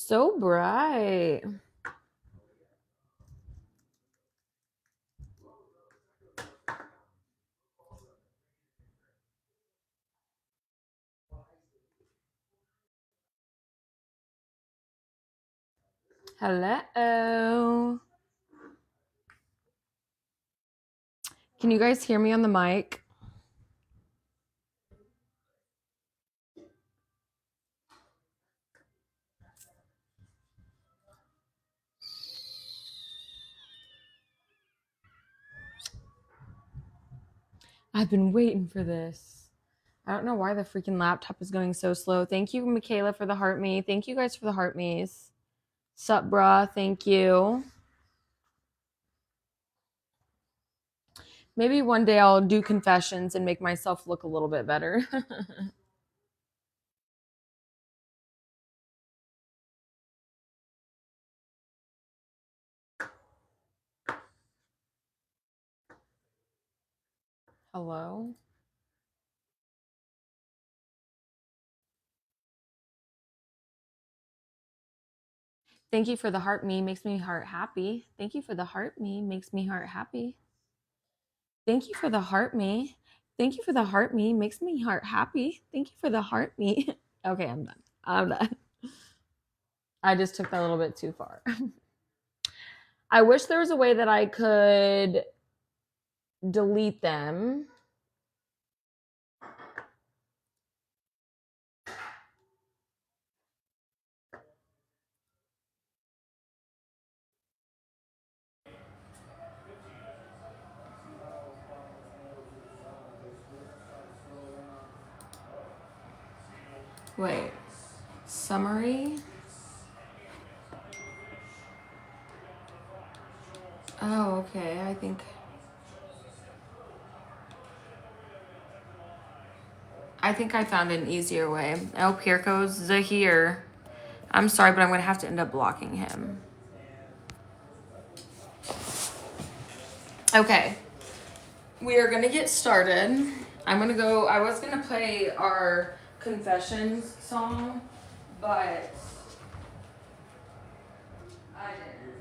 so bright. Hello. Can you guys hear me on the mic? I've been waiting for this. I don't know why the freaking laptop is going so slow. Thank you, Michaela, for the heart me. Thank you guys for the heart me's. Sup, brah. Thank you. Maybe one day I'll do confessions and make myself look a little bit better. Hello? Thank you for the heart me. Makes me heart happy. Thank you for the heart me. Makes me heart happy. Thank you for the heart me. Thank you for the heart me. Makes me heart happy. Thank you for the heart me. Okay, I'm done. I'm done. I just took that a little bit too far. I wish there was a way that I could delete them. Wait. Summary? Oh, okay. I think I found an easier way. Oh, here goes Zahir. I'm sorry, but I'm going to have to end up blocking him. Okay. We are going to get started. I was going to play our confessions song, but I didn't.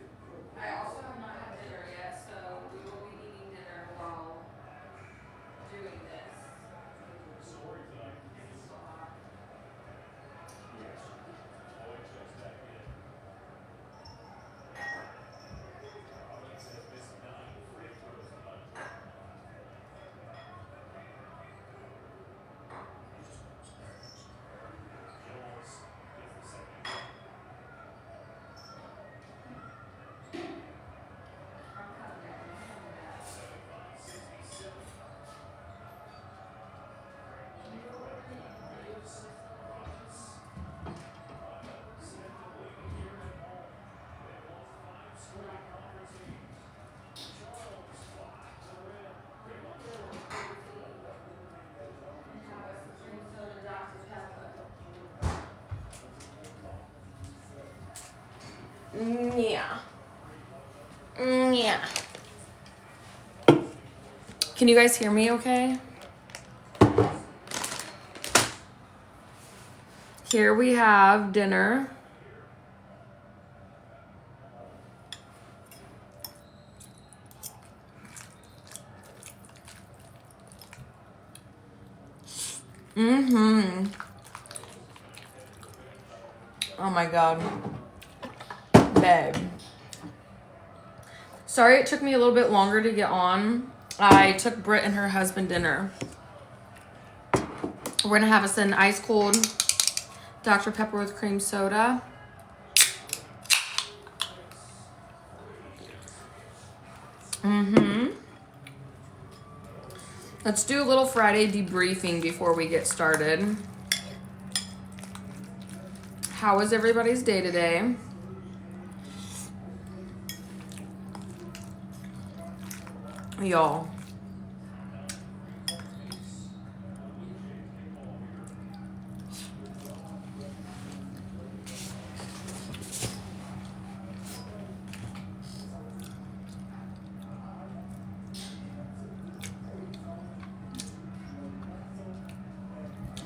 I also have not had dinner yet, so we will be eating dinner while doing this. Yeah. Yeah. Can you guys hear me okay? Here we have dinner. Oh my god. Babe. Sorry it took me a little bit longer to get on. I took Britt and her husband dinner. We're gonna have us an ice cold Dr. Pepper with cream soda. Let's do a little Friday debriefing before we get started. How was everybody's day today? Y'all.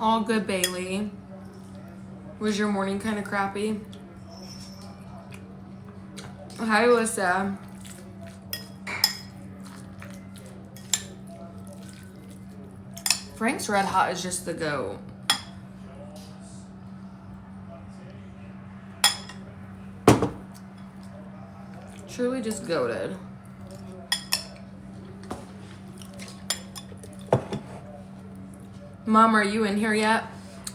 All good, Bailey. Was your morning kind of crappy? Hi, Alyssa. Frank's Red Hot is just the GOAT. Truly just goated. Mom, are you in here yet?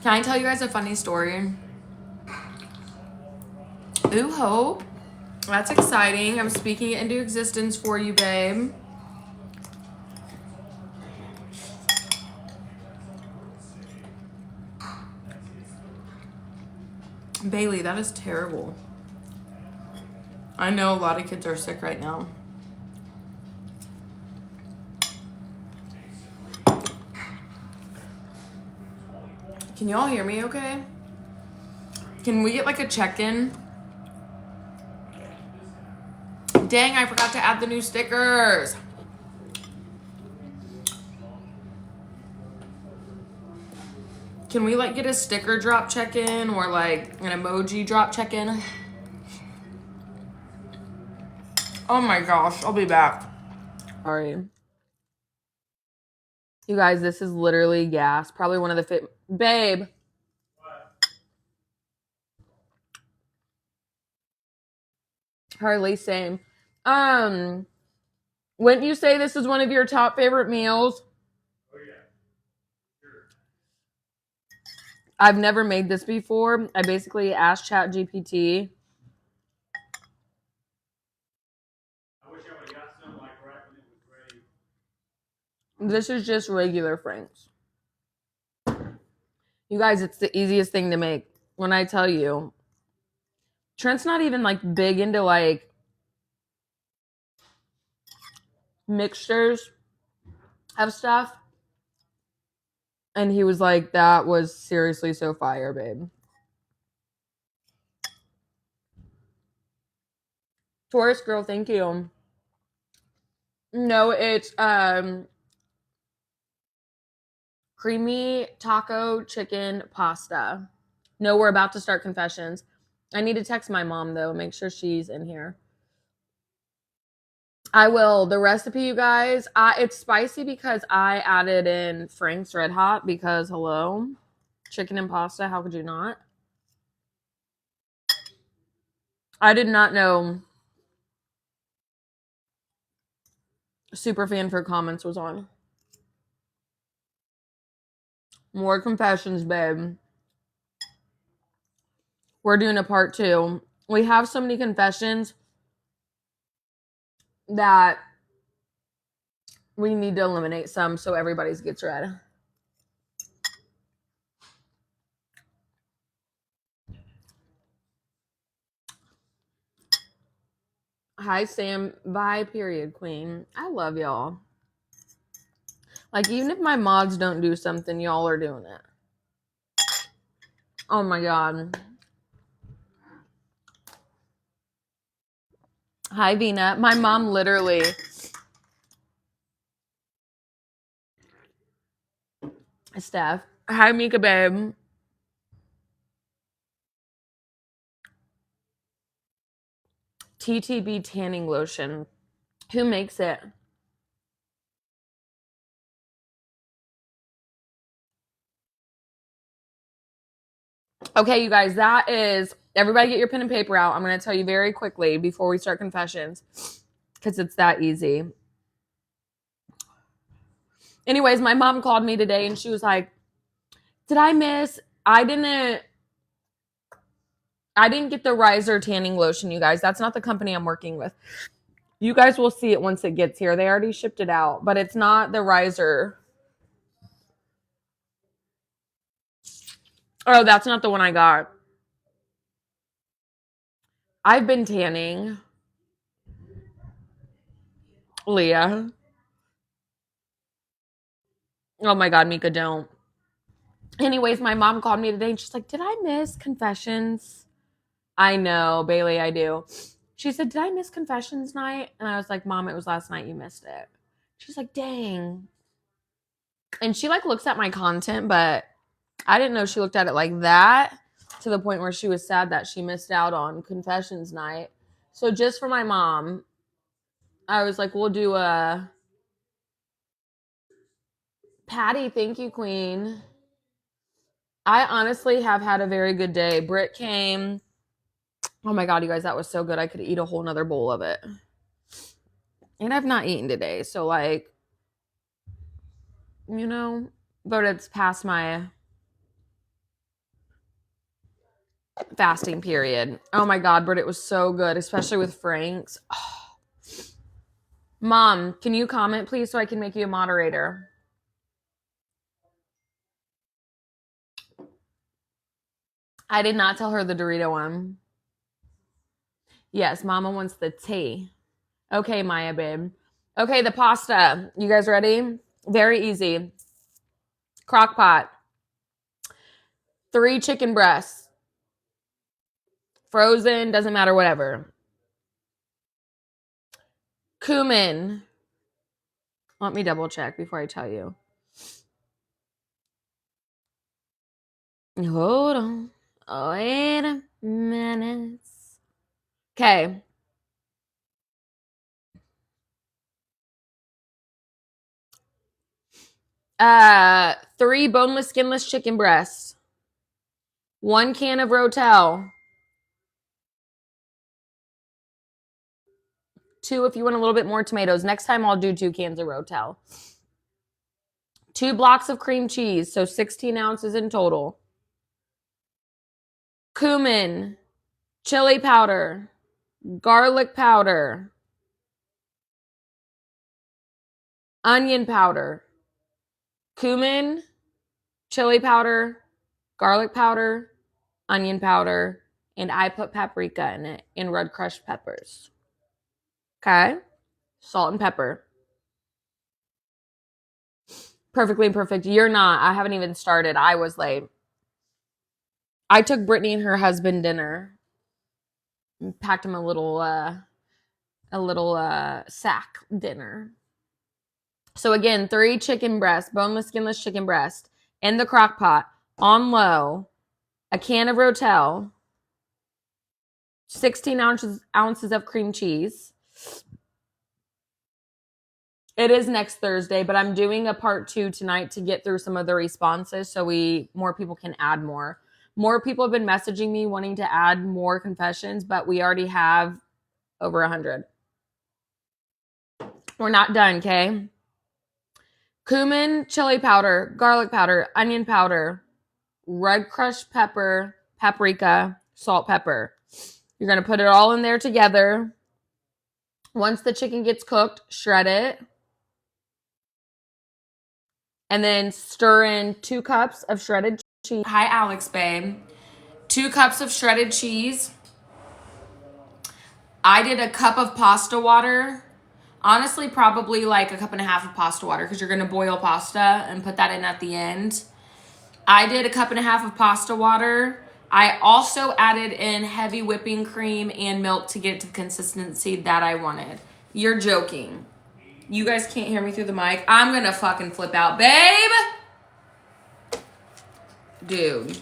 Can I tell you guys a funny story? Ooh, Hope. That's exciting. I'm speaking it into existence for you, babe. Bailey, that is terrible. I know a lot of kids are sick right now. Can y'all hear me okay? Can we get like a check-in? Dang, I forgot to add the new stickers. Can we like get a sticker drop check-in or like an emoji drop check-in? Oh my gosh, I'll be back. Sorry. You guys, this is literally gas. Probably one of the Babe. What? Harley, same. Wouldn't you say this is one of your top favorite meals? Oh yeah. Sure. I've never made this before. I basically asked ChatGPT. I wish I would have got some like right when it was ready. This is just regular Frank's. You guys, it's the easiest thing to make. When I tell you, Trent's not even like big into like mixtures of stuff. And he was like, that was seriously so fire, babe. Taurus girl, thank you. No, it's creamy taco chicken pasta. No, we're about to start confessions. I need to text my mom though, make sure she's in here. I will. The recipe, you guys, it's spicy because I added in Frank's Red Hot because hello, chicken and pasta, how could you not? I did not know Superfan for comments was on. More confessions, babe. We're doing a part 2. We have so many confessions that we need to eliminate some so everybody's gets read. Hi, Sam. Bye, period, queen. I love y'all. Like, even if my mods don't do something, y'all are doing it. Oh, my God. Hi, Vina. My mom literally... Steph. Hi, Mika, babe. TTB tanning lotion. Who makes it? Okay, you guys, that is... Everybody get your pen and paper out. I'm going to tell you very quickly before we start confessions because it's that easy. Anyways, my mom called me today and she was like, did I miss... I didn't get the Riser tanning lotion, you guys. That's not the company I'm working with. You guys will see it once it gets here. They already shipped it out, but it's not the Riser. Oh, that's not the one I got. I've been tanning. Leah. Oh my God, Mika, don't. Anyways, my mom called me today and she's like, did I miss confessions? I know, Bailey, I do. She said, did I miss confessions night? And I was like, Mom, it was last night. You missed it. She's like, dang. And she like looks at my content, but I didn't know she looked at it like that to the point where she was sad that she missed out on confessions night. So just for my mom, I was like, we'll do a Patty. Thank you, Queen. I honestly have had a very good day. Britt came. Oh my God, you guys, that was so good. I could eat a whole nother bowl of it. And I've not eaten today. So, like, you know, but it's past my fasting period. Oh my God, Britt, it was so good, especially with Frank's. Oh. Mom, can you comment, please, so I can make you a moderator? I did not tell her the Dorito one. Yes, Mama wants the tea. Okay, Maya, babe. Okay, the pasta. You guys ready? Very easy. Crock pot. 3 chicken breasts. Frozen, doesn't matter, whatever. Cumin. Let me double check before I tell you. Hold on. Wait a minute. Okay. Three boneless, skinless chicken breasts. 1 can of Rotel. 2 if you want a little bit more tomatoes. Next time I'll do 2 cans of Rotel. 2 blocks of cream cheese, so 16 ounces in total. Cumin, chili powder, garlic powder, onion powder, cumin, chili powder, garlic powder, onion powder, and I put paprika in it and red crushed peppers. Okay? Salt and pepper. Perfectly imperfect. You're not. I haven't even started. I was late. I took Brittany and her husband dinner. Packed him a little sack dinner. So again, 3 chicken breasts, boneless, skinless chicken breast in the crock pot on low, a can of Rotel, 16 ounces of cream cheese. It is next Thursday, but I'm doing a part 2 tonight to get through some of the responses so more people can add more. More people have been messaging me wanting to add more confessions, but we already have over 100. We're not done, okay? Cumin, chili powder, garlic powder, onion powder, red crushed pepper, paprika, salt, pepper. You're going to put it all in there together. Once the chicken gets cooked, shred it. And then stir in 2 cups of shredded cheese. Hi, Alex, babe. 2 cups of shredded cheese. I did a cup of pasta water. Honestly, probably like a cup and a half of pasta water because you're going to boil pasta and put that in at the end. I did a cup and a half of pasta water. I also added in heavy whipping cream and milk to get to the consistency that I wanted. You're joking. You guys can't hear me through the mic. I'm going to fucking flip out. Babe! Dude.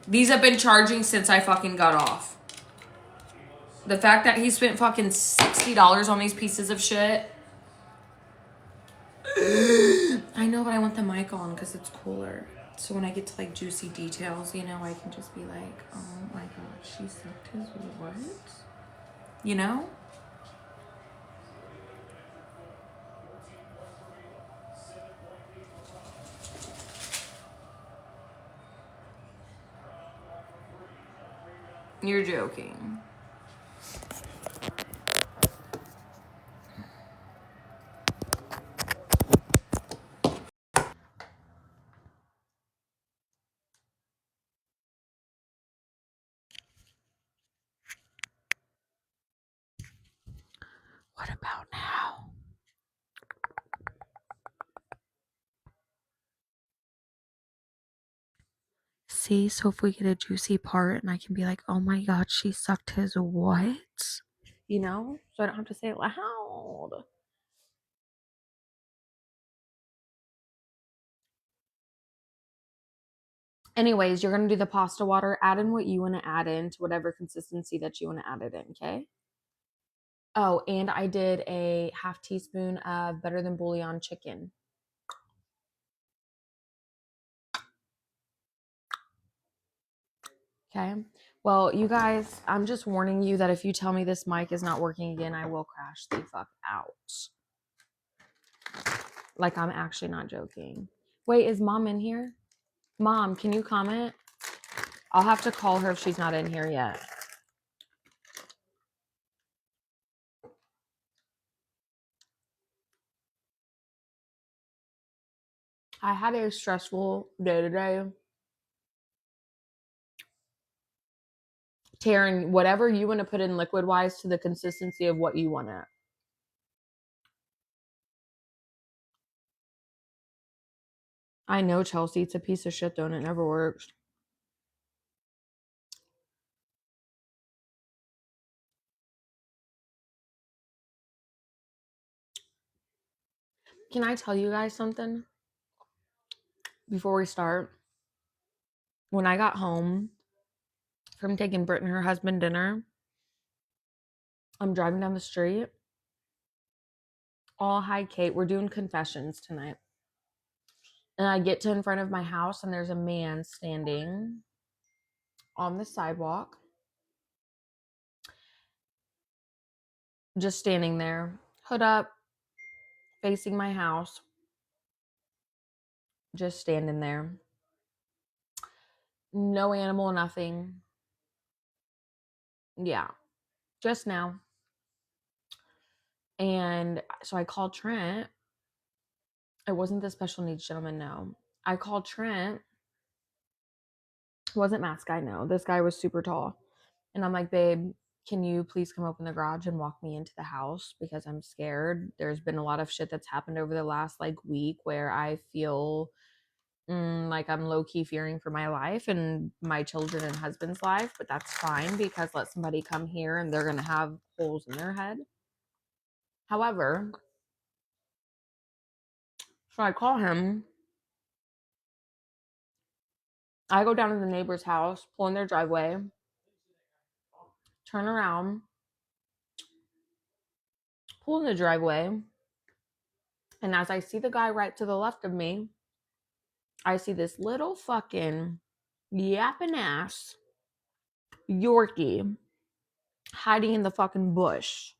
These have been charging since I fucking got off. The fact that he spent fucking $60 on these pieces of shit. I know, but I want the mic on because it's cooler. So when I get to like juicy details, you know, I can just be like, oh my god, she sucked his what? You know? You're joking. What about now? See, so if we get a juicy part and I can be like, oh my god, she sucked his what? You know? So I don't have to say it loud. Anyways, you're going to do the pasta water. Add in what you want to add in to whatever consistency that you want to add it in, okay? Oh, and I did a half teaspoon of Better Than Bouillon chicken. Okay. Well, you guys, I'm just warning you that if you tell me this mic is not working again, I will crash the fuck out. Like, I'm actually not joking. Wait, is mom in here? Mom, can you comment? I'll have to call her if she's not in here yet. I had a stressful day today. Taryn, whatever you want to put in liquid wise to the consistency of what you want it. I know, Chelsea. It's a piece of shit though, and it never works. Can I tell you guys something before we start? When I got home from taking Britt and her husband dinner, I'm driving down the street. Oh, hi, Kate. We're doing confessions tonight. And I get to in front of my house, and there's a man standing on the sidewalk, just standing there, hood up, facing my house, just standing there. No animal, nothing. Yeah, just now. And so I called Trent. It wasn't the special needs gentleman, no. I called Trent. It wasn't mask guy, no. This guy was super tall. And I'm like, babe, can you please come open the garage and walk me into the house because I'm scared. There's been a lot of shit that's happened over the last like week where I feel like I'm low-key fearing for my life and my children and husband's life, but that's fine because let somebody come here and they're gonna have holes in their head. However, so I call him. I go down to the neighbor's house, pull in their driveway, turn around, pull in the driveway, and as I see the guy right to the left of me, I see this little fucking yapping ass Yorkie hiding in the fucking bush.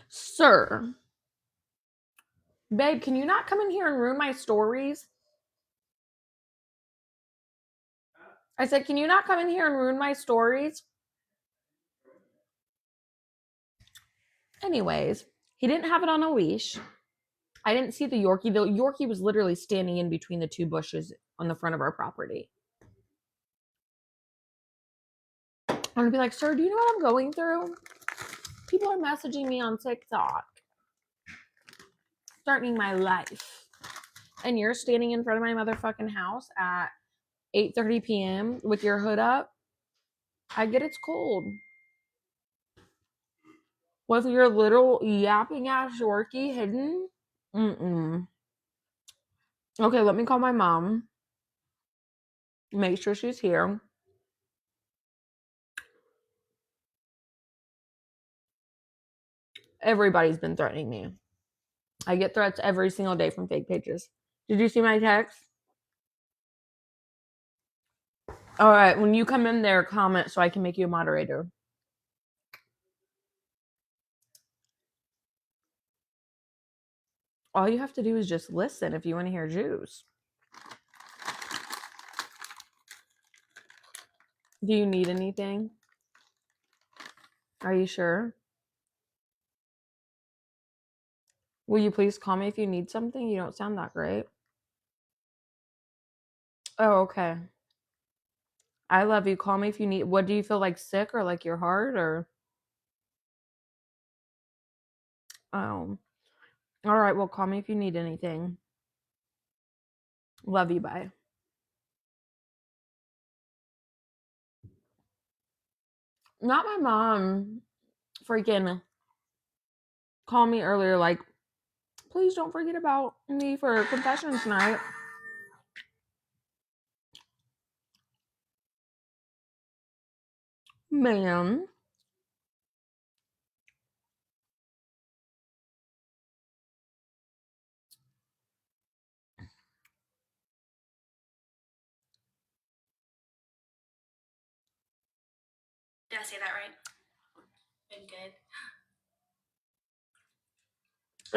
Sir, babe, can you not come in here and ruin my stories? I said, can you not come in here and ruin my stories? Anyways, he didn't have it on a leash. I didn't see the Yorkie. The Yorkie was literally standing in between the two bushes on the front of our property. I'm gonna be like, sir, do you know what I'm going through? People are messaging me on TikTok, threatening my life. And you're standing in front of my motherfucking house at 8:30 p.m. with your hood up. I get it's cold. With your little yapping ass Yorkie hidden? Mm-mm. Okay, let me call my mom. Make sure she's here. Everybody's been threatening me. I get threats every single day from fake pages. Did you see my text? All right, when you come in there, comment so I can make you a moderator. All you have to do is just listen if you want to hear Jews. Do you need anything? Are you sure? Will you please call me if you need something? You don't sound that great. Oh, okay. I love you. Call me if you need. What do you feel like, sick or like your heart or? Oh, all right. Well, call me if you need anything. Love you. Bye. Not my mom. Freaking call me earlier. Like, please don't forget about me for confessions tonight. Ma'am. Did I say that right? Been good.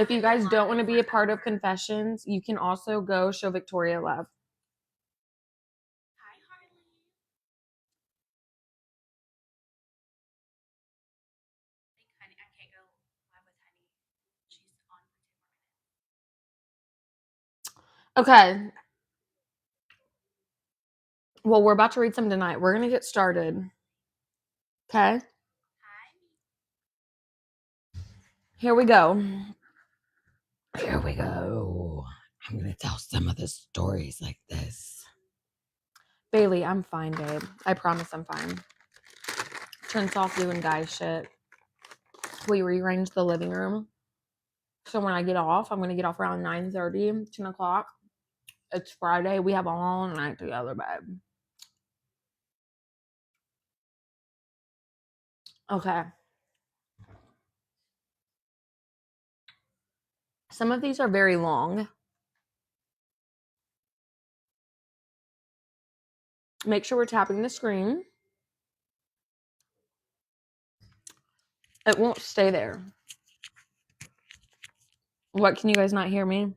If you guys don't want to be a part of confessions, you can also go show Victoria love. Hi, Harley. I think Honey, I can't go live with Honey. She's on for 10 more minutes. Okay. Well, we're about to read some tonight. We're going to get started. Okay? Hi. Here we go. Here we go. I'm going to tell some of the stories like this. Bailey, I'm fine, babe. I promise I'm fine. Trent's off doing guy shit. We rearranged the living room. So when I get off, I'm going to get off around 9:30, 10 o'clock. It's Friday. We have all night together, babe. Okay. Some of these are very long. Make sure we're tapping the screen. It won't stay there. What, can you guys not hear me?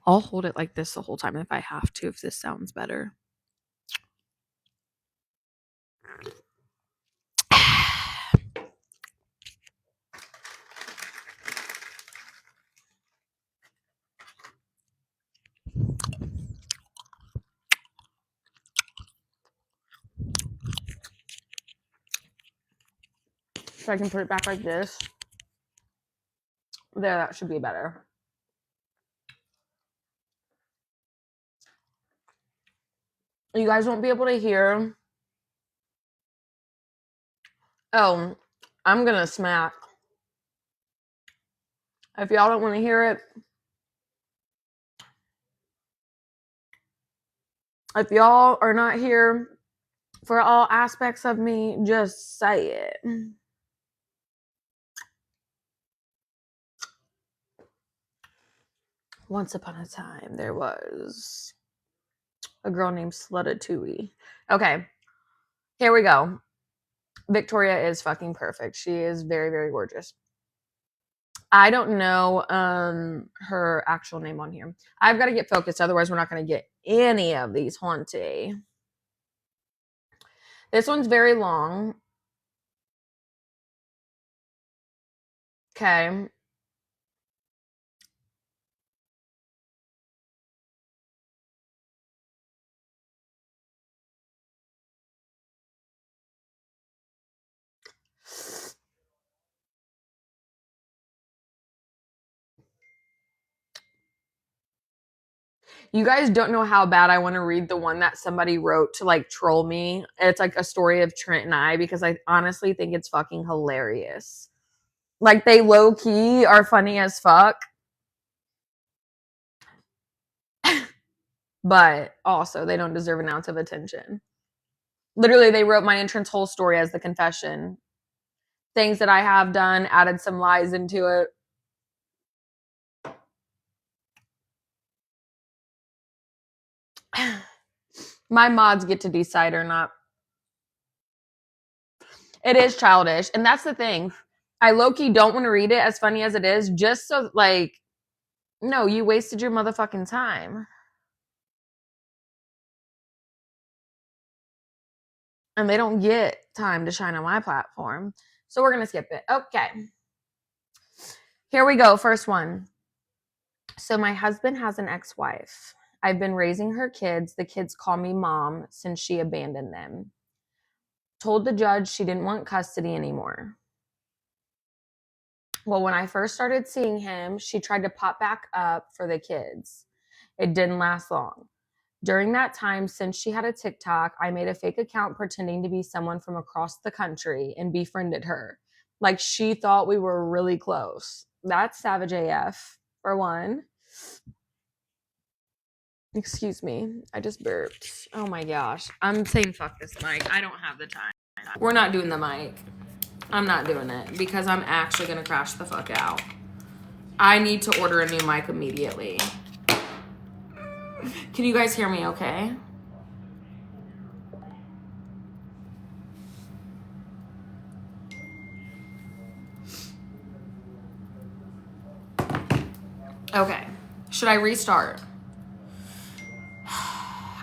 I'll hold it like this the whole time if I have to, if this sounds better. So I can put it back like this. There, that should be better. You guys won't be able to hear. Oh, I'm gonna smack. If y'all don't want to hear it, if y'all are not here for all aspects of me, just say it. Once upon a time, there was a girl named Slutta Tui. Okay, here we go. Victoria is fucking perfect. She is very, very gorgeous. I don't know her actual name on here. I've got to get focused, otherwise we're not going to get any of these haunty. This one's very long. Okay. You guys don't know how bad I want to read the one that somebody wrote to like troll me. It's like a story of Trent and I, because I honestly think it's fucking hilarious. Like, they low key are funny as fuck. But also they don't deserve an ounce of attention. Literally, they wrote my entrance whole story as the confession. Things that I have done, added some lies into it. My mods get to decide or not. It is childish. And that's the thing. I low-key don't want to read it, as funny as it is, just so, like, no, you wasted your motherfucking time. And they don't get time to shine on my platform. So we're going to skip it. Okay. Here we go. First one. So my husband has an ex-wife. I've been raising her kids. The kids call me mom since she abandoned them. Told the judge she didn't want custody anymore. Well, when I first started seeing him, she tried to pop back up for the kids. It didn't last long. During that time, since she had a TikTok, I made a fake account pretending to be someone from across the country and befriended her. Like, she thought we were really close. That's savage AF, for one. Excuse me. I just burped. Oh my gosh. I'm saying fuck this mic. I don't have the time. We're not doing the mic. I'm not doing it because I'm actually going to crash the fuck out. I need to order a new mic immediately. Can you guys hear me okay? Okay. Should I restart?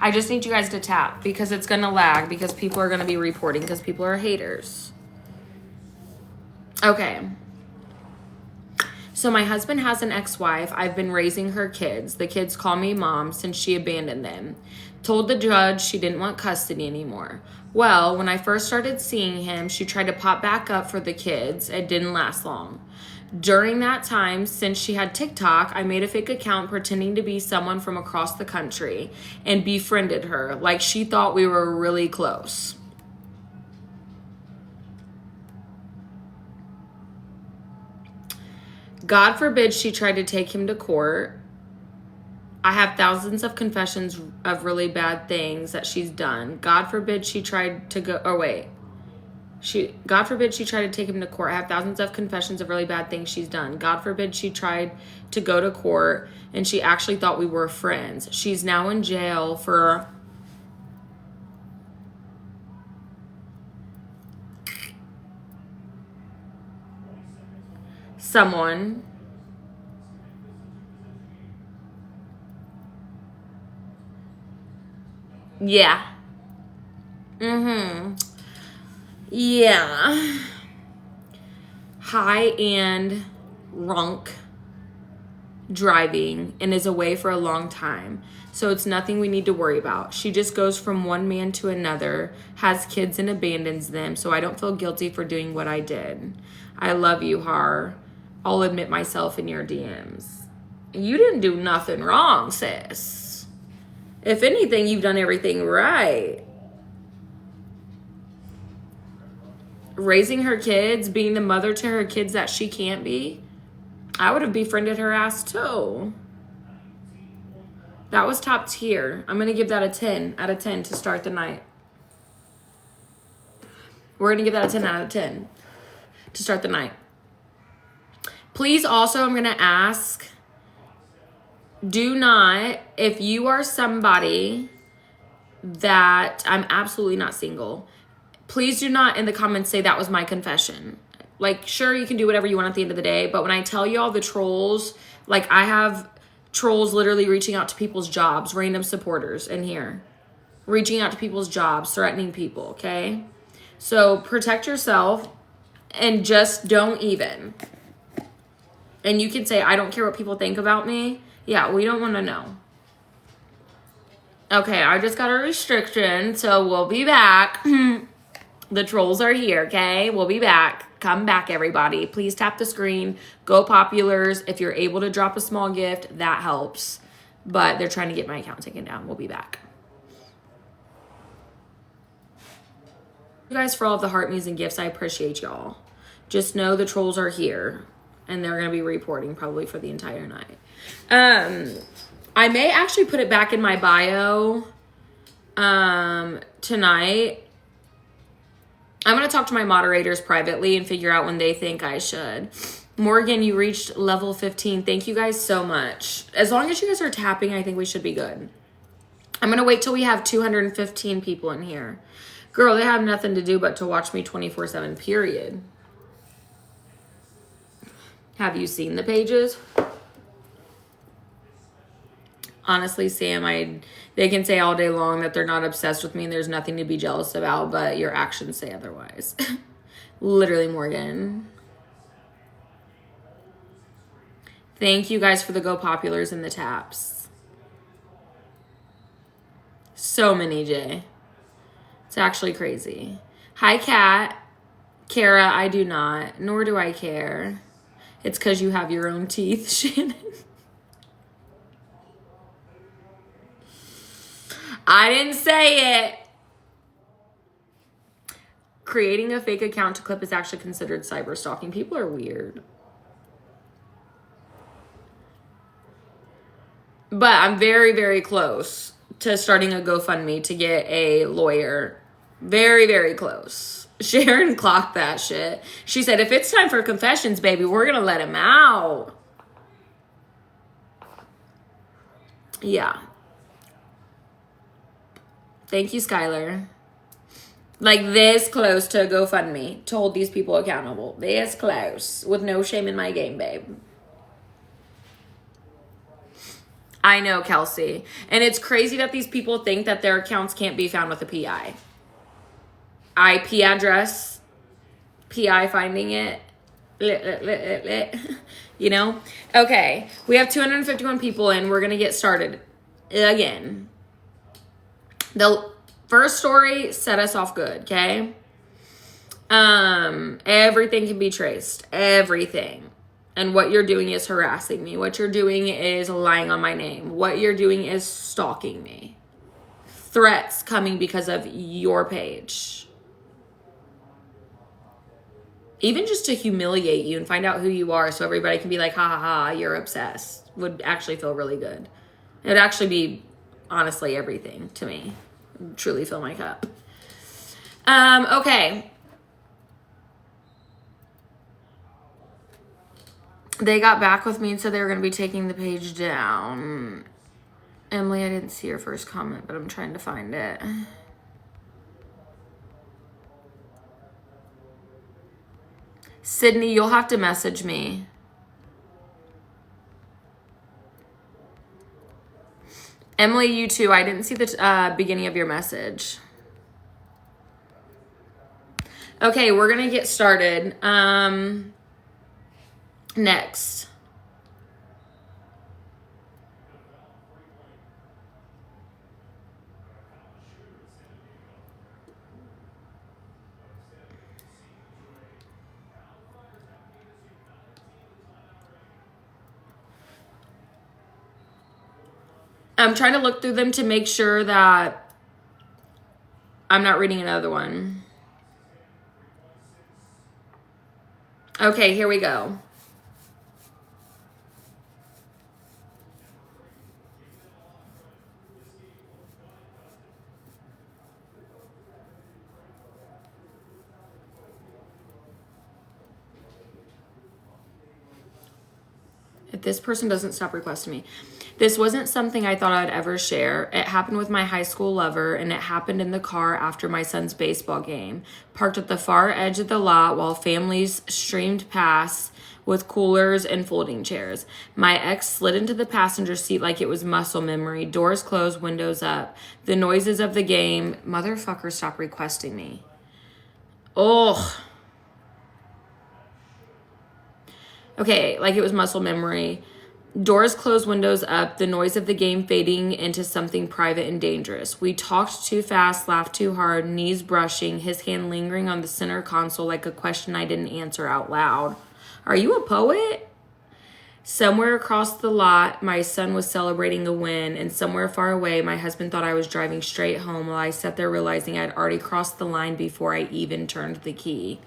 I just need you guys to tap because it's going to lag because people are going to be reporting because people are haters. Okay. So my husband has an ex-wife. I've been raising her kids. The kids call me mom since she abandoned them. Told the judge she didn't want custody anymore. Well, when I first started seeing him, she tried to pop back up for the kids. It didn't last long. During that time, since she had TikTok, I made a fake account pretending to be someone from across the country and befriended her like she thought we were really close. God forbid she tried to take him to court. I have thousands of confessions of really bad things that she's done. God forbid she tried to go, God forbid she tried to take him to court. I have thousands of confessions of really bad things she's done. God forbid she tried to go to court and she actually thought we were friends. She's now in jail for someone. Yeah. Yeah. High and drunk driving and is away for a long time. So it's nothing we need to worry about. She just goes from one man to another, has kids and abandons them, so I don't feel guilty for doing what I did. I love you, Har. I'll admit myself in your DMs. You didn't do nothing wrong, sis. If anything, you've done everything right. Raising her kids, being the mother to her kids that she can't be, I would have befriended her ass too. That was top tier. I'm going to give that a 10 out of 10 to start the night. We're going to give that a 10 out of 10 to start the night. Please also, I'm going to ask, do not, if you are somebody that, I'm absolutely not single, please do not in the comments say that was my confession. Like, sure, you can do whatever you want at the end of the day, but when I tell you all the trolls, like I have trolls literally reaching out to people's jobs, random supporters in here, reaching out to people's jobs, threatening people, okay? So protect yourself and just don't even. And you can say, I don't care what people think about me. Yeah, we don't want to know. Okay, I just got a restriction, so we'll be back. The trolls are here, okay? We'll be back. Come back, everybody. Please tap the screen. Go populars. If you're able to drop a small gift, that helps. But they're trying to get my account taken down. We'll be back. You guys for all of the heart me's and gifts. I appreciate y'all. Just know the trolls are here. And they're going to be reporting probably for the entire night. I may actually put it back in my bio tonight. I'm going to talk to my moderators privately and figure out when they think I should. Morgan, you reached level 15. Thank you guys so much. As long as you guys are tapping, I think we should be good. I'm going to wait till we have 215 people in here. Girl, they have nothing to do but to watch me 24/7, period. Have you seen the pages? Honestly, Sam, they can say all day long that they're not obsessed with me and there's nothing to be jealous about, but your actions say otherwise. Literally, Morgan. Thank you guys for the go populars and the taps. So many, Jay. It's actually crazy. Hi, Kat. Kara, I do not. Nor do I care. It's because you have your own teeth, Shannon. I didn't say it. Creating a fake account to clip is actually considered cyber stalking. People are weird. But I'm very, very close to starting a GoFundMe to get a lawyer. Very, very close. Sharon clocked that shit. She said, if it's time for confessions, baby, we're going to let him out. Yeah. Thank you, Skylar. Like this close to a GoFundMe to hold these people accountable. This close. With no shame in my game, babe. I know, Kelsey. And it's crazy that these people think that their accounts can't be found with a PI. IP address, PI finding it. You know? Okay. We have 251 people in. We're going to get started again. The first story set us off good, okay? Everything can be traced. Everything. And what you're doing is harassing me. What you're doing is lying on my name. What you're doing is stalking me. Threats coming because of your page. Even just to humiliate you and find out who you are so everybody can be like, ha ha ha, you're obsessed, would actually feel really good. It would actually be, honestly, everything to me. Truly fill my cup. Okay. They got back with me and said they were going to be taking the page down. Emily, I didn't see your first comment, but I'm trying to find it. Sydney, you'll have to message me. Emily, you too. I didn't see the beginning of your message. Okay, we're going to get started. Next. I'm trying to look through them to make sure that I'm not reading another one. Okay, here we go. If this person doesn't stop requesting me. This wasn't something I thought I'd ever share. It happened with my high school lover, and it happened in the car after my son's baseball game. Parked at the far edge of the lot while families streamed past with coolers and folding chairs. My ex slid into the passenger seat like it was muscle memory. Doors closed, windows up. The noises of the game. Motherfucker, stop requesting me. Oh. Okay, like it was muscle memory. Doors closed, windows up, the noise of the game fading into something private and dangerous. We talked too fast, laughed too hard, knees brushing, his hand lingering on the center console like a question I didn't answer out loud. Are you a poet? Somewhere across the lot, my son was celebrating a win, and somewhere far away, my husband thought I was driving straight home while I sat there realizing I'd already crossed the line before I even turned the key.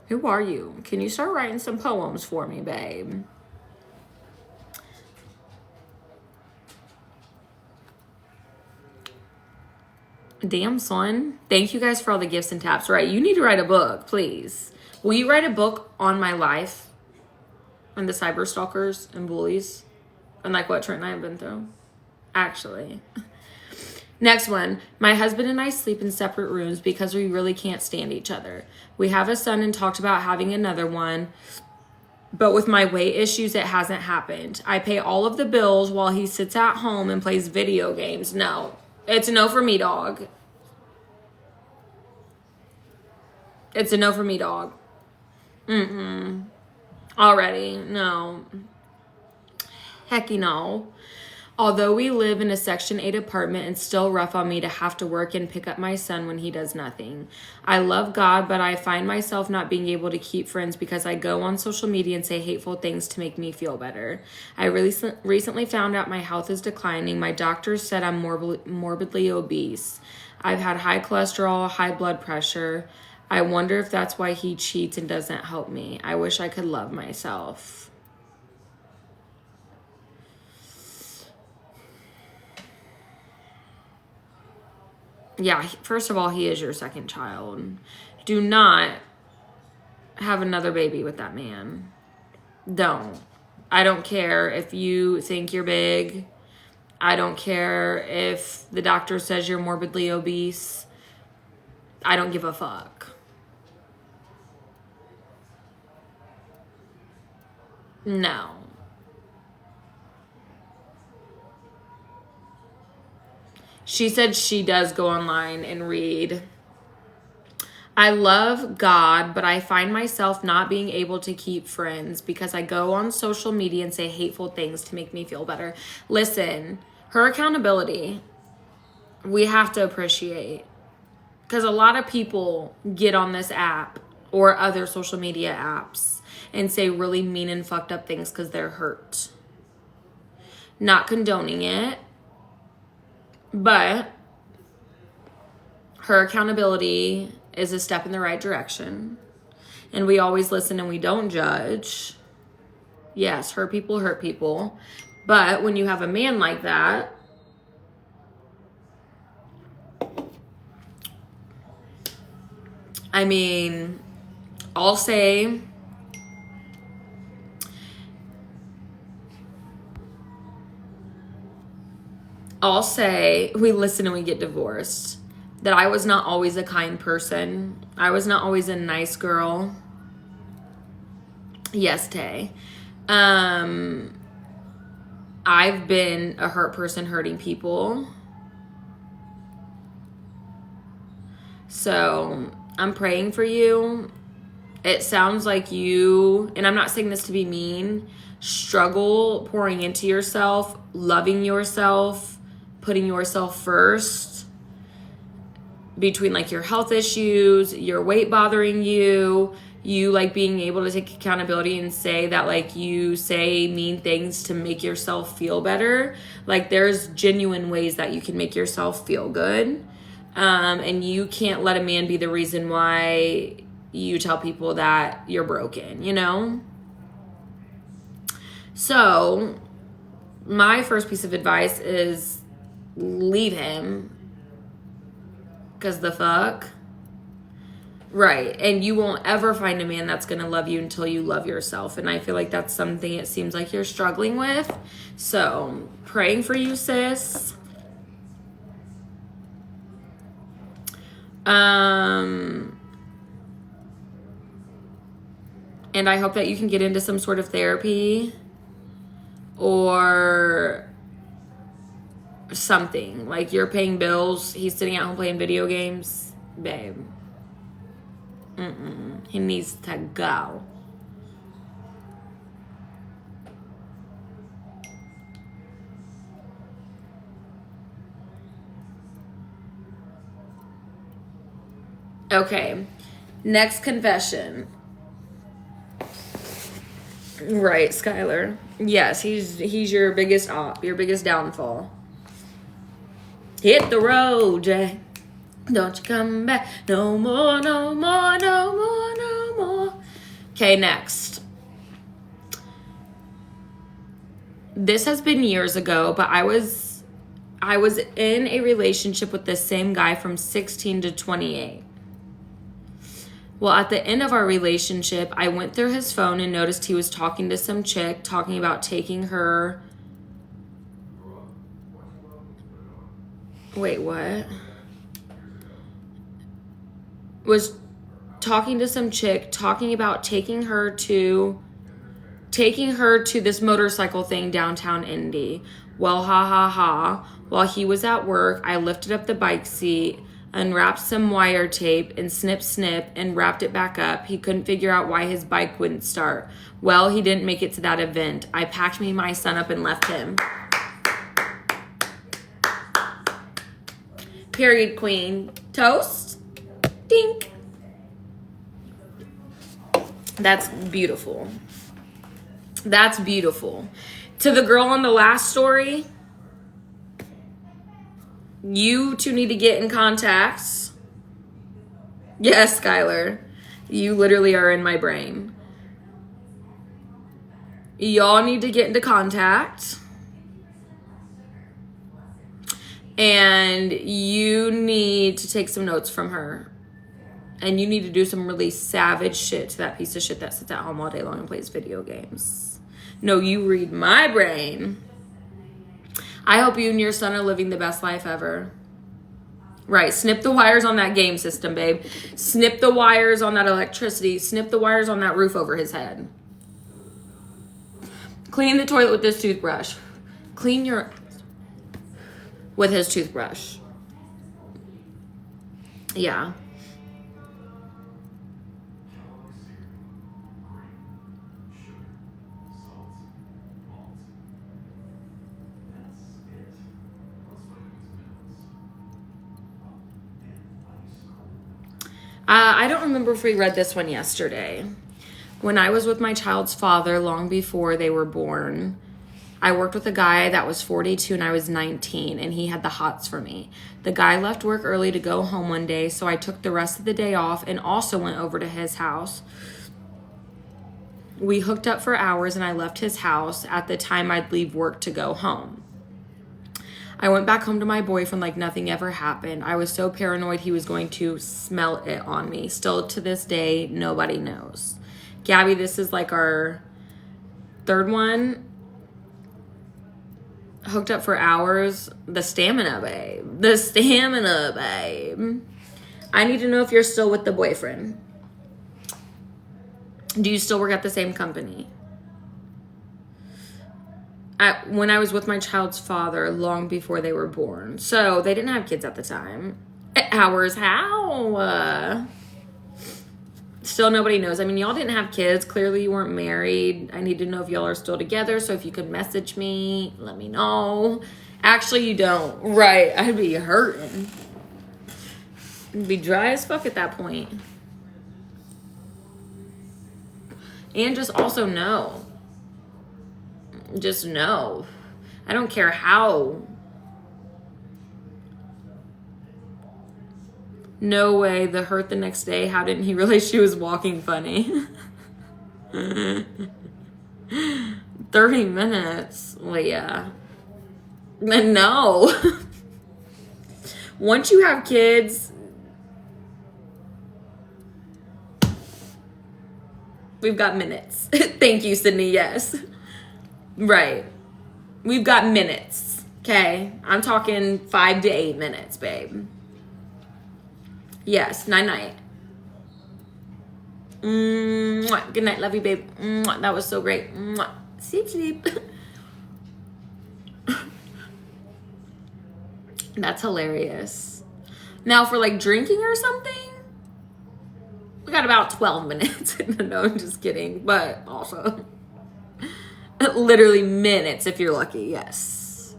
Who are you? Can you start writing some poems for me, babe? Damn, son. Thank you guys for all the gifts and taps. Right, you need to write a book, please. Will you write a book on my life and the cyber stalkers and bullies and like what Trent and I have been through? Actually. Next one. My husband and I sleep in separate rooms because we really can't stand each other. We have a son and talked about having another one, but with my weight issues, it hasn't happened. I pay all of the bills while he sits at home and plays video games. No. It's a no for me, dog. It's a no for me, dog. Already. No. Hecky no. Although we live in a Section 8 apartment, it's still rough on me to have to work and pick up my son when he does nothing. I love God, but I find myself not being able to keep friends because I go on social media and say hateful things to make me feel better. I recently found out my health is declining. My doctor said I'm morbidly obese. I've had high cholesterol, high blood pressure. I wonder if that's why he cheats and doesn't help me. I wish I could love myself. Yeah, first of all, he is your second child. Do not have another baby with that man. Don't. I don't care if you think you're big. I don't care if the doctor says you're morbidly obese. I don't give a fuck. No. She said she does go online and read. I love God, but I find myself not being able to keep friends because I go on social media and say hateful things to make me feel better. Listen, her accountability, we have to appreciate. Because a lot of people get on this app or other social media apps and say really mean and fucked up things because they're hurt. Not condoning it, but her accountability is a step in the right direction. And we always listen and we don't judge. Yes, hurt people. But when you have a man like that, I mean, I'll say we listen and we get divorced. That I was not always a kind person. I was not always a nice girl. Yes, Tay. I've been a hurt person hurting people. So I'm praying for you. It sounds like you, and I'm not saying this to be mean, struggle pouring into yourself, loving yourself, putting yourself first. Between like your health issues, your weight bothering you like being able to take accountability and say that like you say mean things to make yourself feel better. Like there's genuine ways that you can make yourself feel good. And you can't let a man be the reason why you tell people that you're broken, you know? So my first piece of advice is leave him. Because the fuck? Right. And you won't ever find a man that's going to love you until you love yourself. And I feel like that's something it seems like you're struggling with. So, praying for you, sis. And I hope that you can get into some sort of therapy or something. Like you're paying bills, he's sitting at home playing video games. Babe. He needs to go. Okay. Next confession. Right, Skylar. Yes, he's your biggest op, your biggest downfall. Hit the road, Jay. Don't you come back no more, no more, no more, no more. Okay, next. This has been years ago, but I was in a relationship with the same guy from 16 to 28. Well, at the end of our relationship, I went through his phone and noticed he was talking to some chick, talking about taking her. Wait, what? Was talking to some chick, talking about taking her to this motorcycle thing downtown Indy. Well, ha ha ha. While he was at work, I lifted up the bike seat, unwrapped some wire tape, and snip, and wrapped it back up. He couldn't figure out why his bike wouldn't start. Well, he didn't make it to that event. I packed me my son up and left him. Period, queen. Toast. Dink. That's beautiful. That's beautiful. To the girl on the last story, you two need to get in contact. Yes, Skylar. You literally are in my brain. Y'all need to get into contact. And you need to take some notes from her. And you need to do some really savage shit to that piece of shit that sits at home all day long and plays video games. No, you read my brain. I hope you and your son are living the best life ever. Right, snip the wires on that game system, babe. Snip the wires on that electricity. Snip the wires on that roof over his head. Clean the toilet with this toothbrush. Clean your... with his toothbrush. Yeah. I don't remember if we read this one yesterday. When I was with my child's father long before they were born, I worked with a guy that was 42 and I was 19, and he had the hots for me. The guy left work early to go home one day, so I took the rest of the day off and also went over to his house. We hooked up for hours and I left his house at the time I'd leave work to go home. I went back home to my boyfriend like nothing ever happened. I was so paranoid he was going to smell it on me. Still to this day, nobody knows. Gabby, this is like our third one. Hooked up for hours. The stamina, babe. The stamina, babe. I need to know if you're still with the boyfriend. Do you still work at the same company? When I was with my child's father long before they were born. So they didn't have kids at the time. Hours, how? Still nobody knows. I mean, y'all didn't have kids. Clearly you weren't married. I need to know if y'all are still together. So if you could message me, let me know. Actually, you don't. Right. I'd be hurting. I'd be dry as fuck at that point. And just also know. Just know. I don't care how. No way. The hurt the next day. How didn't he realize she was walking funny? 30 minutes. Leah. No. Once you have kids, we've got minutes. Thank you, Sydney. Yes. Right. We've got minutes. Okay. I'm talking 5 to 8 minutes, babe. Yes. Night. Good night. Love you, babe. That was so great. Sleep. That's hilarious. Now for like drinking or something, we got about 12 minutes. No, I'm just kidding. But also literally minutes if you're lucky. Yes.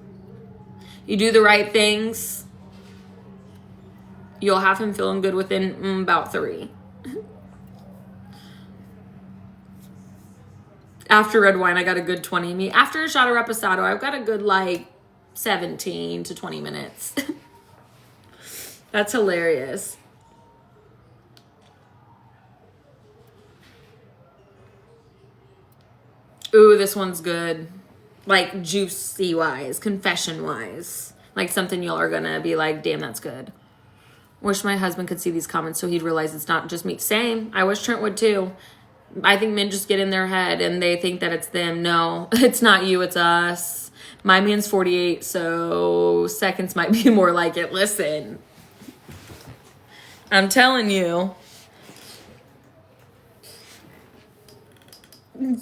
You do the right things, you'll have him feeling good within about 3. After red wine, I got a good 20. After a shot of reposado, I've got a good like 17 to 20 minutes. That's hilarious. Ooh, this one's good. Like juicy wise, confession wise. Like something y'all are gonna be like, damn, that's good. Wish my husband could see these comments so he'd realize it's not just me. Same. I wish Trent would too. I think men just get in their head and they think that it's them. No, it's not you, it's us. My man's 48, so seconds might be more like it. Listen. I'm telling you.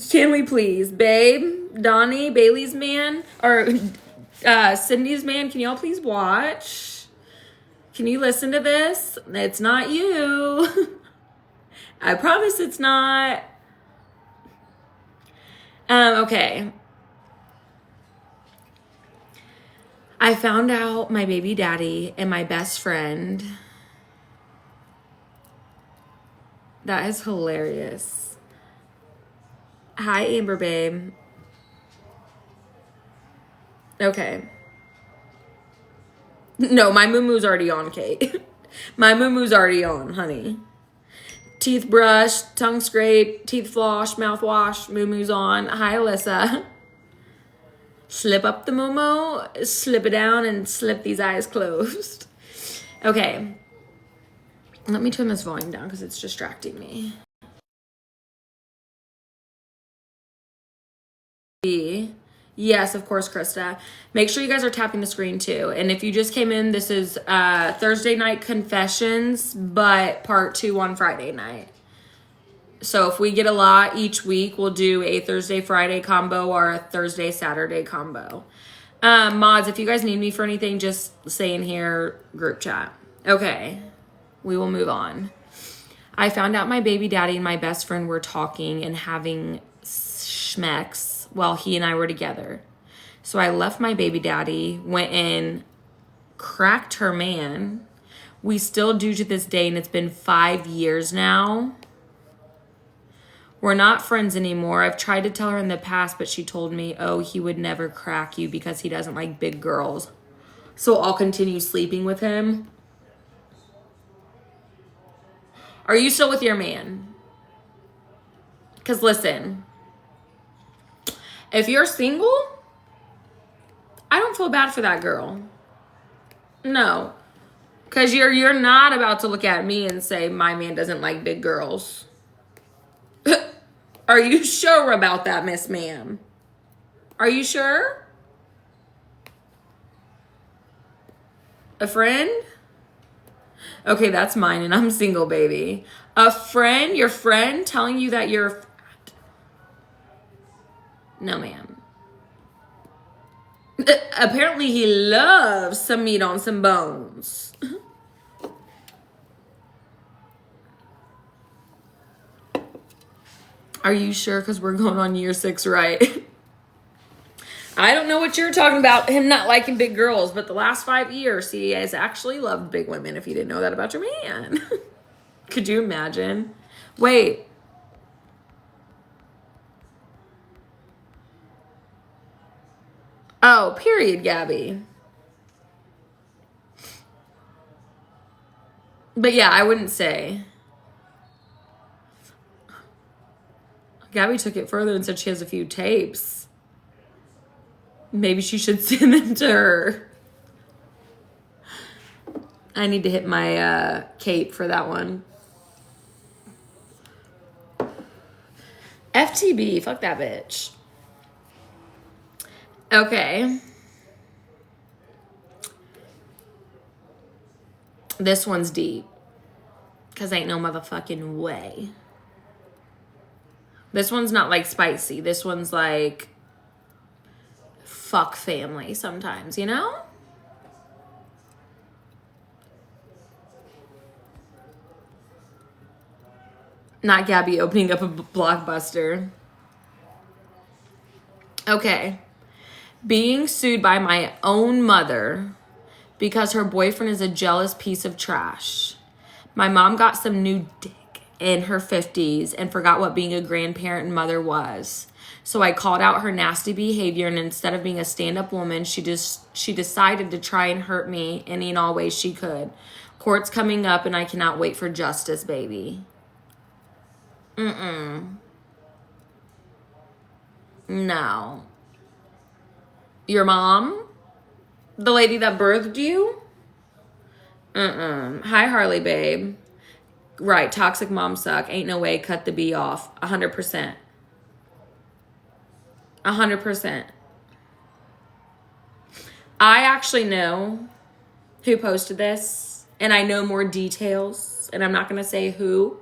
Can we please, babe, Donnie, Bailey's man, or Cindy's man, can y'all please watch? Can you listen to this? It's not you. I promise it's not. Okay. I found out my baby daddy and my best friend. That is hilarious. Hi, Amber babe. Okay. No, my moo-moo's already on, Kate. My moo-moo's already on, honey. Teeth brush, tongue scrape, teeth floss, mouthwash, moo-moo's on. Hi, Alyssa. Slip up the Momo, slip it down, and slip these eyes closed. Okay. Let me turn this volume down because it's distracting me. Yes, of course, Krista. Make sure you guys are tapping the screen too. And if you just came in, this is Thursday night confessions, but part 2 on Friday night. So if we get a lot each week, we'll do a Thursday, Friday combo or a Thursday, Saturday combo. Mods, if you guys need me for anything, just say in here, group chat. Okay, we will move on. I found out my baby daddy and my best friend were talking and having schmecks while he and I were together. So I left my baby daddy, went in, cracked her man. We still do to this day, and it's been 5 years now. We're not friends anymore. I've tried to tell her in the past, but she told me, oh, he would never crack you because he doesn't like big girls. So I'll continue sleeping with him. Are you still with your man? Because listen, if you're single, I don't feel bad for that girl. No. Because you're not about to look at me and say, my man doesn't like big girls. Are you sure about that, Miss Ma'am? Are you sure? A friend? Okay, that's mine, and I'm single, baby. A friend? Your friend telling you that you're fat? No, ma'am. Apparently, he loves some meat on some bones. Are you sure? Because we're going on year 6, right? I don't know what you're talking about, him not liking big girls, but the last 5 years, he has actually loved big women, if you didn't know that about your man. Could you imagine? Wait. Oh, period, Gabby. But yeah, I wouldn't say. Gabby took it further and said she has a few tapes. Maybe she should send them to her. I need to hit my cape for that one. FTB, fuck that bitch. Okay. This one's deep. Because ain't no motherfucking way. This one's not like spicy. This one's like fuck family sometimes, you know? Not Gabby opening up a Blockbuster. Okay. Being sued by my own mother because her boyfriend is a jealous piece of trash. My mom got some new dick in her 50s and forgot what being a grandparent and mother was. So I called out her nasty behavior, and instead of being a stand-up woman, she decided to try and hurt me any and all ways she could. Court's coming up, and I cannot wait for justice, baby. No. Your mom? The lady that birthed you? Hi, Harley, babe. Right, toxic mom suck. Ain't no way, cut the B off. 100%. 100%. I actually know who posted this, and I know more details, and I'm not going to say who.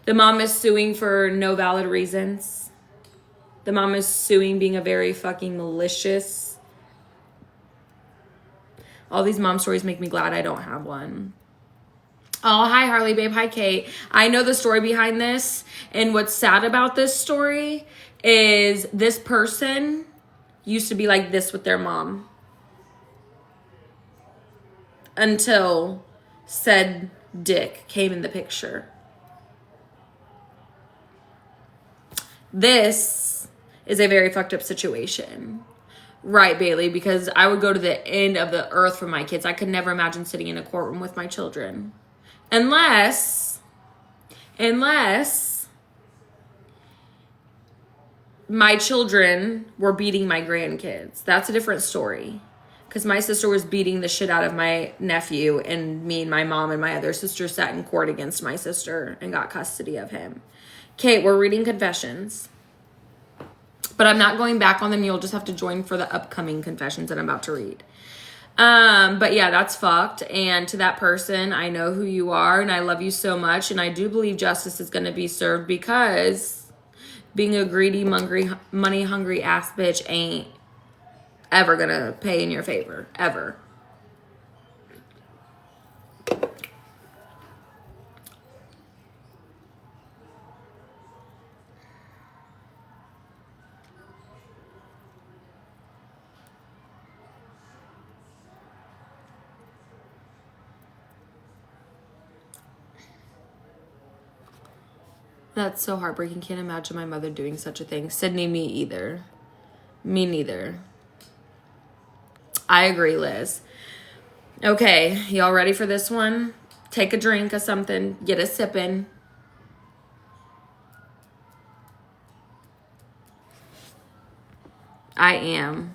The mom is suing for no valid reasons. The mom is suing being a very fucking malicious. All these mom stories make me glad I don't have one. Oh, hi, Harley, babe. Hi, Kate. I know the story behind this, and what's sad about this story is this person used to be like this with their mom until said dick came in the picture. This is a very fucked up situation. Right, Bailey, because I would go to the end of the earth for my kids. I could never imagine sitting in a courtroom with my children. Unless my children were beating my grandkids. That's a different story. Because my sister was beating the shit out of my nephew, and me and my mom and my other sister sat in court against my sister and got custody of him. Okay, we're reading confessions. But I'm not going back on them. You'll just have to join for the upcoming confessions that I'm about to read. But yeah, that's fucked. And to that person, I know who you are and I love you so much. And I do believe justice is going to be served, because being a greedy, money hungry ass bitch ain't ever going to pay in your favor. Ever. That's so heartbreaking. Can't imagine my mother doing such a thing. Sydney, me either. Me neither. I agree, Liz. Okay, y'all ready for this one? Take a drink of something. Get a sippin'. I am.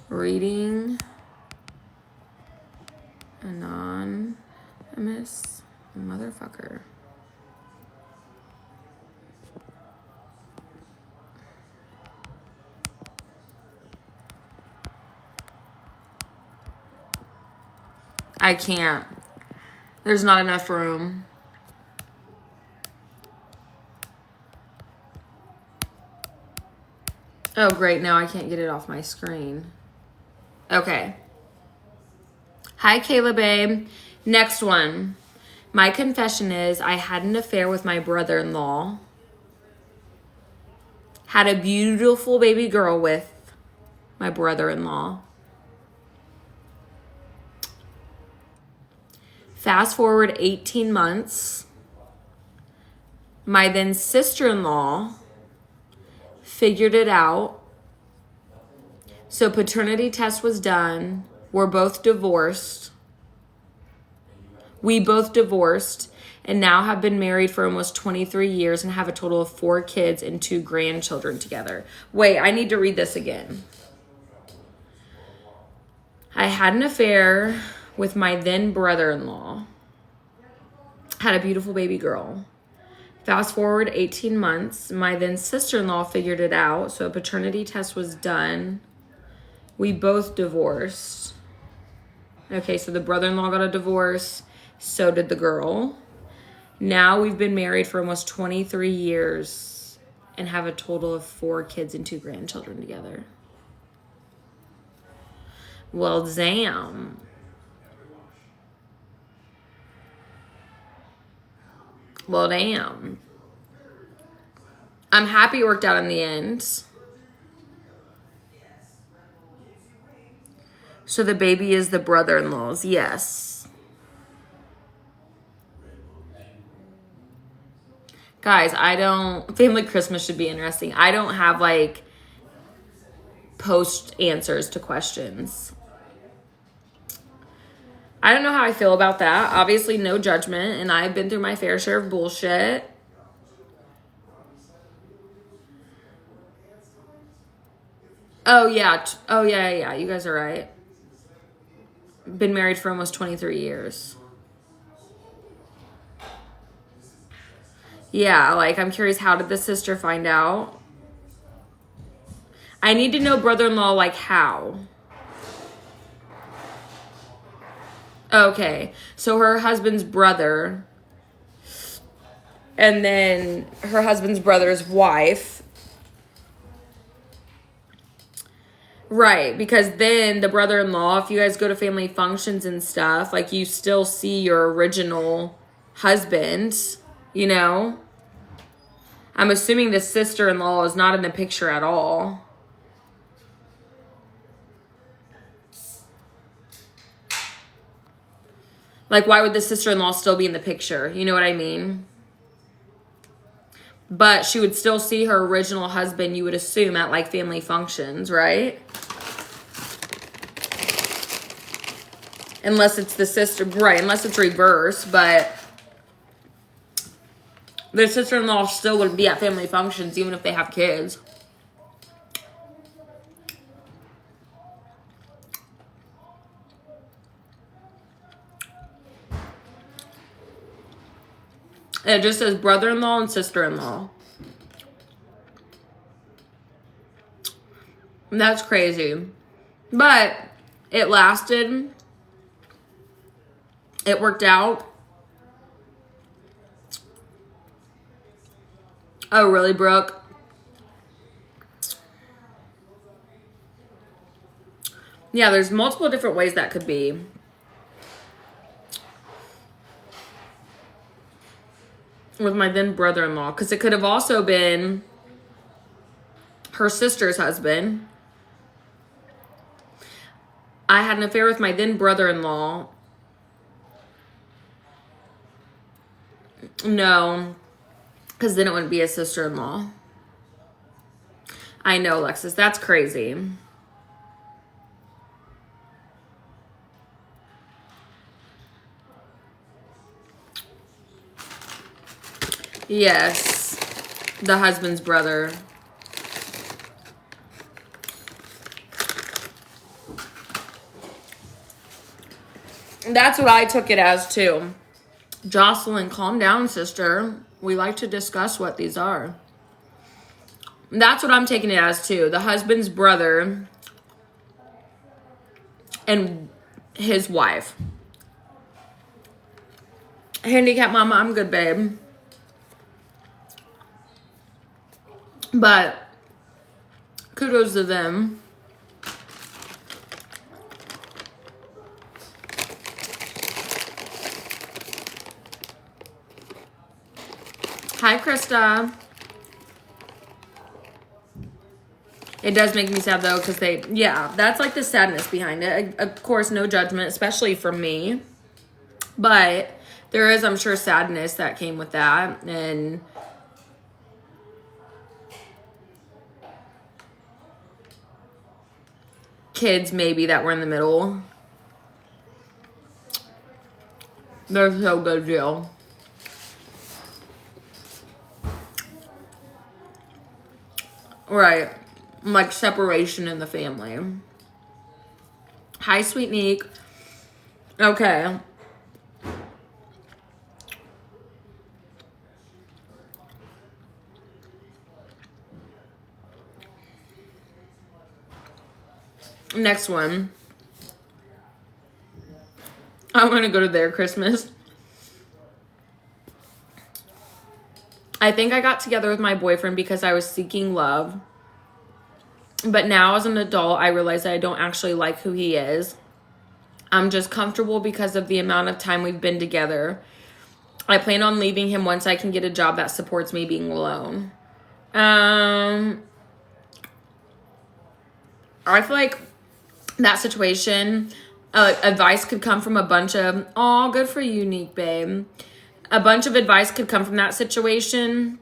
Reading anonymous motherfucker. I can't. There's not enough room. Oh, great. Now I can't get it off my screen. Okay. Hi, Kayla, babe. Next one. My confession is I had an affair with my brother-in-law. Had a beautiful baby girl with my brother-in-law. Fast forward 18 months. My then sister-in-law figured it out. So paternity test was done. We're both divorced. We both divorced and now have been married for almost 23 years and have a total of 4 kids and 2 grandchildren together. Wait, I need to read this again. I had an affair with my then brother-in-law. Had a beautiful baby girl. Fast forward 18 months. My then sister-in-law figured it out. So a paternity test was done. We both divorced. Okay, so the brother-in-law got a divorce. So did the girl. Now we've been married for almost 23 years and have a total of 4 kids and 2 grandchildren together. Well, damn. Well, damn. I'm happy it worked out in the end. So the baby is the brother-in-law's. Yes. Guys, family Christmas should be interesting. I don't have like post answers to questions. I don't know how I feel about that. Obviously, no judgment, and I've been through my fair share of bullshit. Oh, yeah. Yeah. You guys are right. Been married for almost 23 years. Yeah, like, I'm curious, how did the sister find out? I need to know brother-in-law, like, how? Okay, so her husband's brother, and then her husband's brother's wife. Right, because then the brother-in-law, if you guys go to family functions and stuff, like, you still see your original husband, you know? I'm assuming the sister-in-law is not in the picture at all. Like, why would the sister-in-law still be in the picture? You know what I mean? But she would still see her original husband, you would assume, at, like, family functions, right? Unless it's the sister, right, unless it's reverse, but their sister-in-law still would be at family functions even if they have kids. It just says brother-in-law and sister-in-law. That's crazy. But it lasted. It worked out. Oh, really, Brooke? Yeah, there's multiple different ways that could be. With my then brother-in-law. Because it could have also been her sister's husband. I had an affair with my then brother-in-law. No. Because then it wouldn't be a sister-in-law. I know, Alexis. That's crazy. Yes. The husband's brother. That's what I took it as, too. Jocelyn, calm down, sister. We like to discuss what these are. That's what I'm taking it as, too. The husband's brother and his wife. Handicap mama, I'm good, babe. But kudos to them. Hi, Krista. It does make me sad, though, because yeah, that's like the sadness behind it. Of course, no judgment, especially from me. But there is, I'm sure, sadness that came with that. And kids, maybe, that were in the middle. They're so good, Jill. Right. Like separation in the family. Hi, Sweet Neek. Okay. Next one. I want to go to their Christmas. I think I got together with my boyfriend because I was seeking love. But now as an adult, I realize that I don't actually like who he is. I'm just comfortable because of the amount of time we've been together. I plan on leaving him once I can get a job that supports me being alone. I feel like that situation, advice could come from a bunch of, oh, good for you, Neek, babe. A bunch of advice could come from that situation.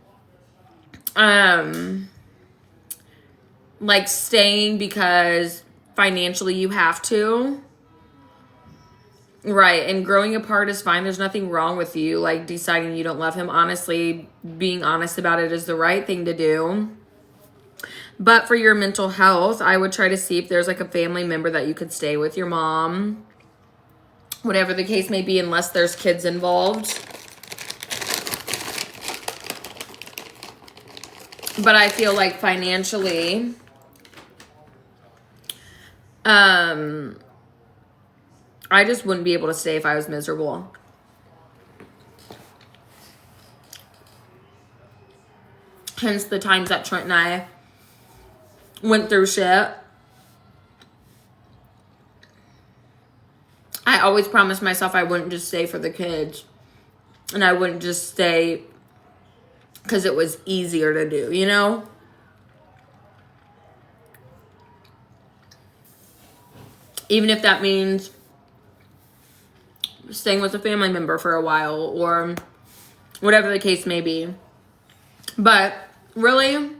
Like staying because financially you have to. Right, and growing apart is fine. There's nothing wrong with you, like, deciding you don't love him. Honestly, being honest about it is the right thing to do. But for your mental health, I would try to see if there's, like, a family member that you could stay with, your mom. Whatever the case may be, unless there's kids involved. But I feel like financially, I just wouldn't be able to stay if I was miserable. Hence the times that Trent and I went through shit. I always promised myself I wouldn't just stay for the kids. And I wouldn't just stay because it was easier to do, you know? Even if that means staying with a family member for a while or whatever the case may be. But really,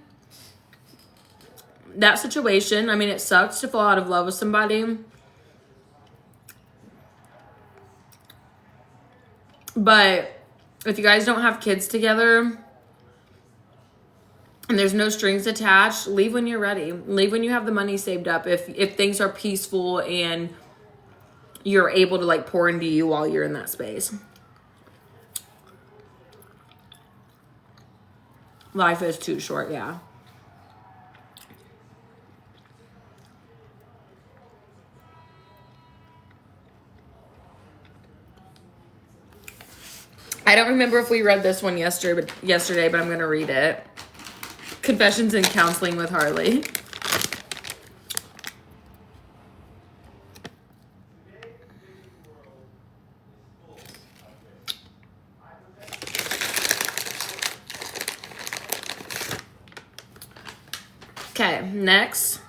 that situation, I mean, it sucks to fall out of love with somebody. But if you guys don't have kids together and there's no strings attached, leave when you're ready. Leave when you have the money saved up. If things are peaceful and you're able to like pour into you while you're in that space. Life is too short, yeah. I don't remember if we read this one yesterday, but I'm going to read it. Confessions and Counseling with Harley. Okay, next.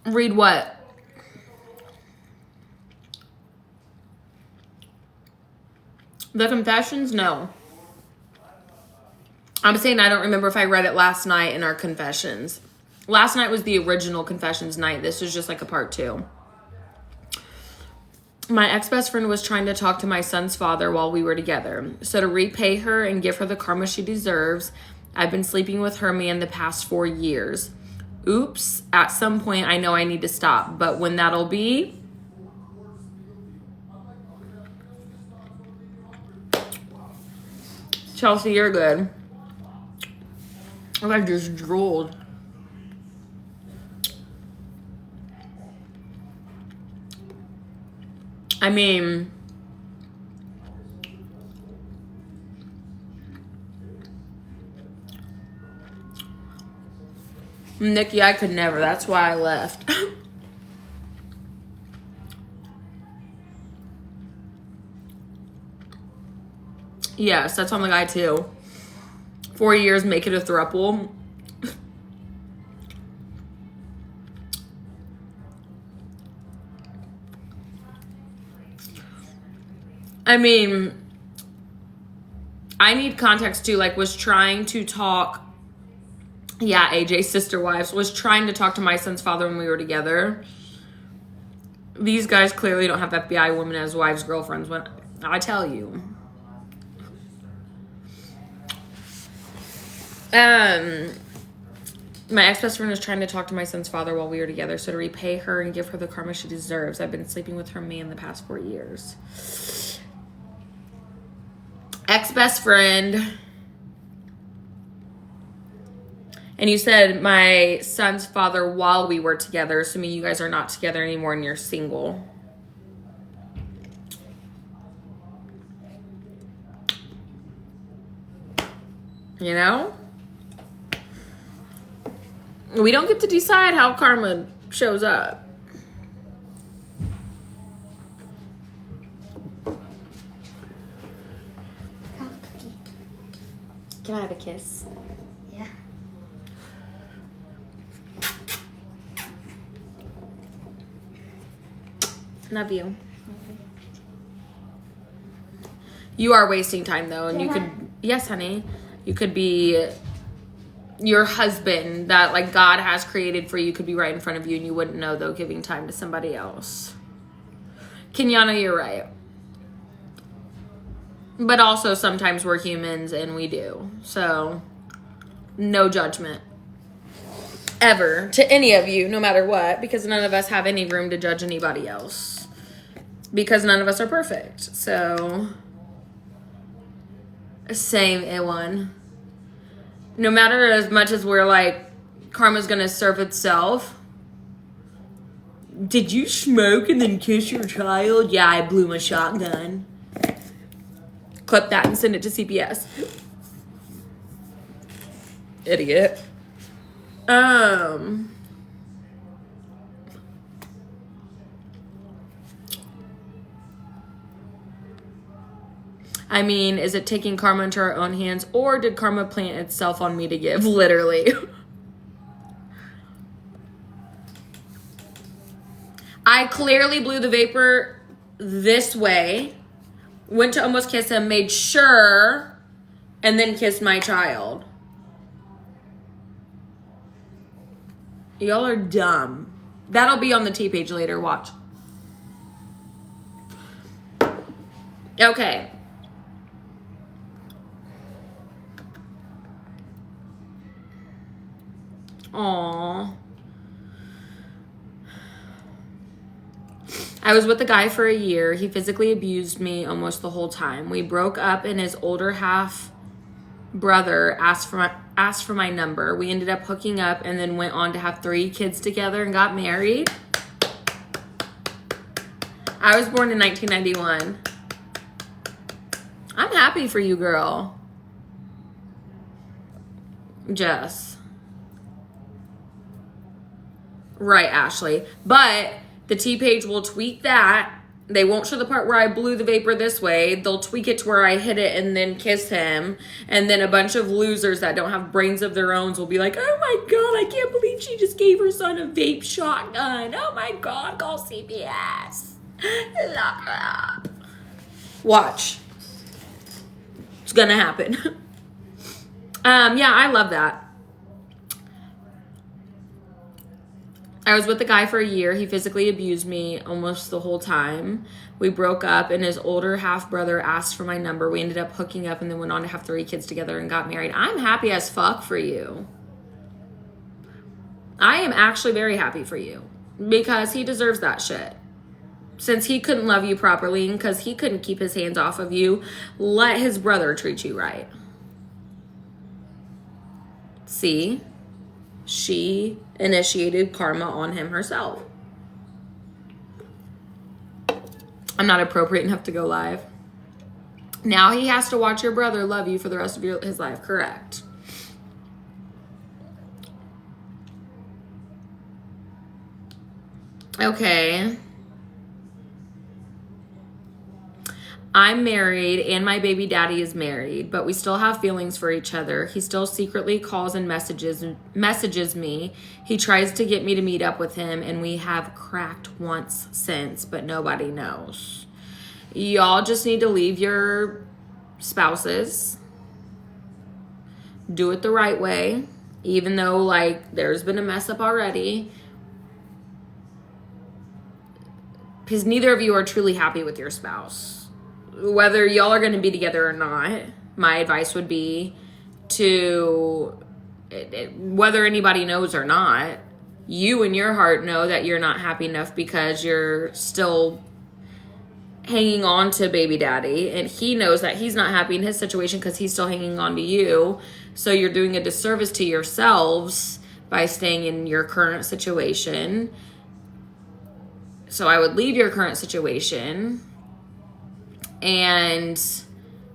Read what? The Confessions? No. I'm saying I don't remember if I read it last night in our Confessions. Last night was the original Confessions night. This was just like a part 2. My ex-best friend was trying to talk to my son's father while we were together. So to repay her and give her the karma she deserves, I've been sleeping with her man the past 4 years. Oops, at some point I know I need to stop, but when that'll be... Chelsea, you're good. I just drooled. I mean, Nikki, I could never. That's why I left. Yes, that's on the guy too. 4 years, make it a throuple. I mean, I need context too. Like, was trying to talk. Yeah, AJ's sister wives was trying to talk to my son's father when we were together. These guys clearly don't have FBI women as wives, girlfriends. When I tell you. My ex-best friend was trying to talk to my son's father while we were together, so to repay her and give her the karma she deserves, I've been sleeping with her man the past 4 years. Ex-best friend. And you said my son's father while we were together, assuming you guys are not together anymore and you're single. You know? We don't get to decide how karma shows up. Can I have a kiss? Yeah. Love you. You are wasting time though, and you could, yes, honey, you could be your husband that like God has created for you could be right in front of you and you wouldn't know though, giving time to somebody else. Kenyana, you're right. But also sometimes we're humans and we do. So no judgment ever to any of you, no matter what, because none of us have any room to judge anybody else because none of us are perfect. So same A1. No matter as much as we're like, karma's gonna serve itself. Did you smoke and then kiss your child? Yeah, I blew my shotgun. Clip that and send it to CPS. Idiot. I mean, is it taking karma into our own hands, or did karma plant itself on me to give? Literally. I clearly blew the vapor this way, went to almost kiss him, made sure, and then kissed my child. Y'all are dumb. That'll be on the T page later, watch. Okay. Aww. I was with a guy for a year. He physically abused me almost the whole time. We broke up and his older half brother asked for my number. We ended up hooking up and then went on to have 3 kids together and got married. I was born in 1991. I'm happy for you, girl. Jess. Right, Ashley. But the T-Page will tweak that. They won't show the part where I blew the vapor this way. They'll tweak it to where I hit it and then kiss him. And then a bunch of losers that don't have brains of their own will be like, oh my God, I can't believe she just gave her son a vape shotgun. Oh my God, call CPS. Lock her up. Watch. It's gonna happen. Yeah, I love that. I was with the guy for a year. He physically abused me almost the whole time. We broke up and his older half brother asked for my number. We ended up hooking up and then went on to have 3 kids together and got married. I'm happy as fuck for you. I am actually very happy for you because he deserves that shit. Since he couldn't love you properly and because he couldn't keep his hands off of you, let his brother treat you right. See? She initiated karma on him herself. I'm not appropriate enough to go live. Now he has to watch your brother love you for the rest of his life. Correct. Okay. I'm married and my baby daddy is married, but we still have feelings for each other. He still secretly calls and messages me. He tries to get me to meet up with him and we have cracked once since, but nobody knows. Y'all just need to leave your spouses. Do it the right way, even though like there's been a mess up already. Because neither of you are truly happy with your spouse. Whether y'all are going to be together or not, my advice would be to, whether anybody knows or not, you in your heart know that you're not happy enough because you're still hanging on to baby daddy. And he knows that he's not happy in his situation because he's still hanging on to you. So you're doing a disservice to yourselves by staying in your current situation. So I would leave your current situation. And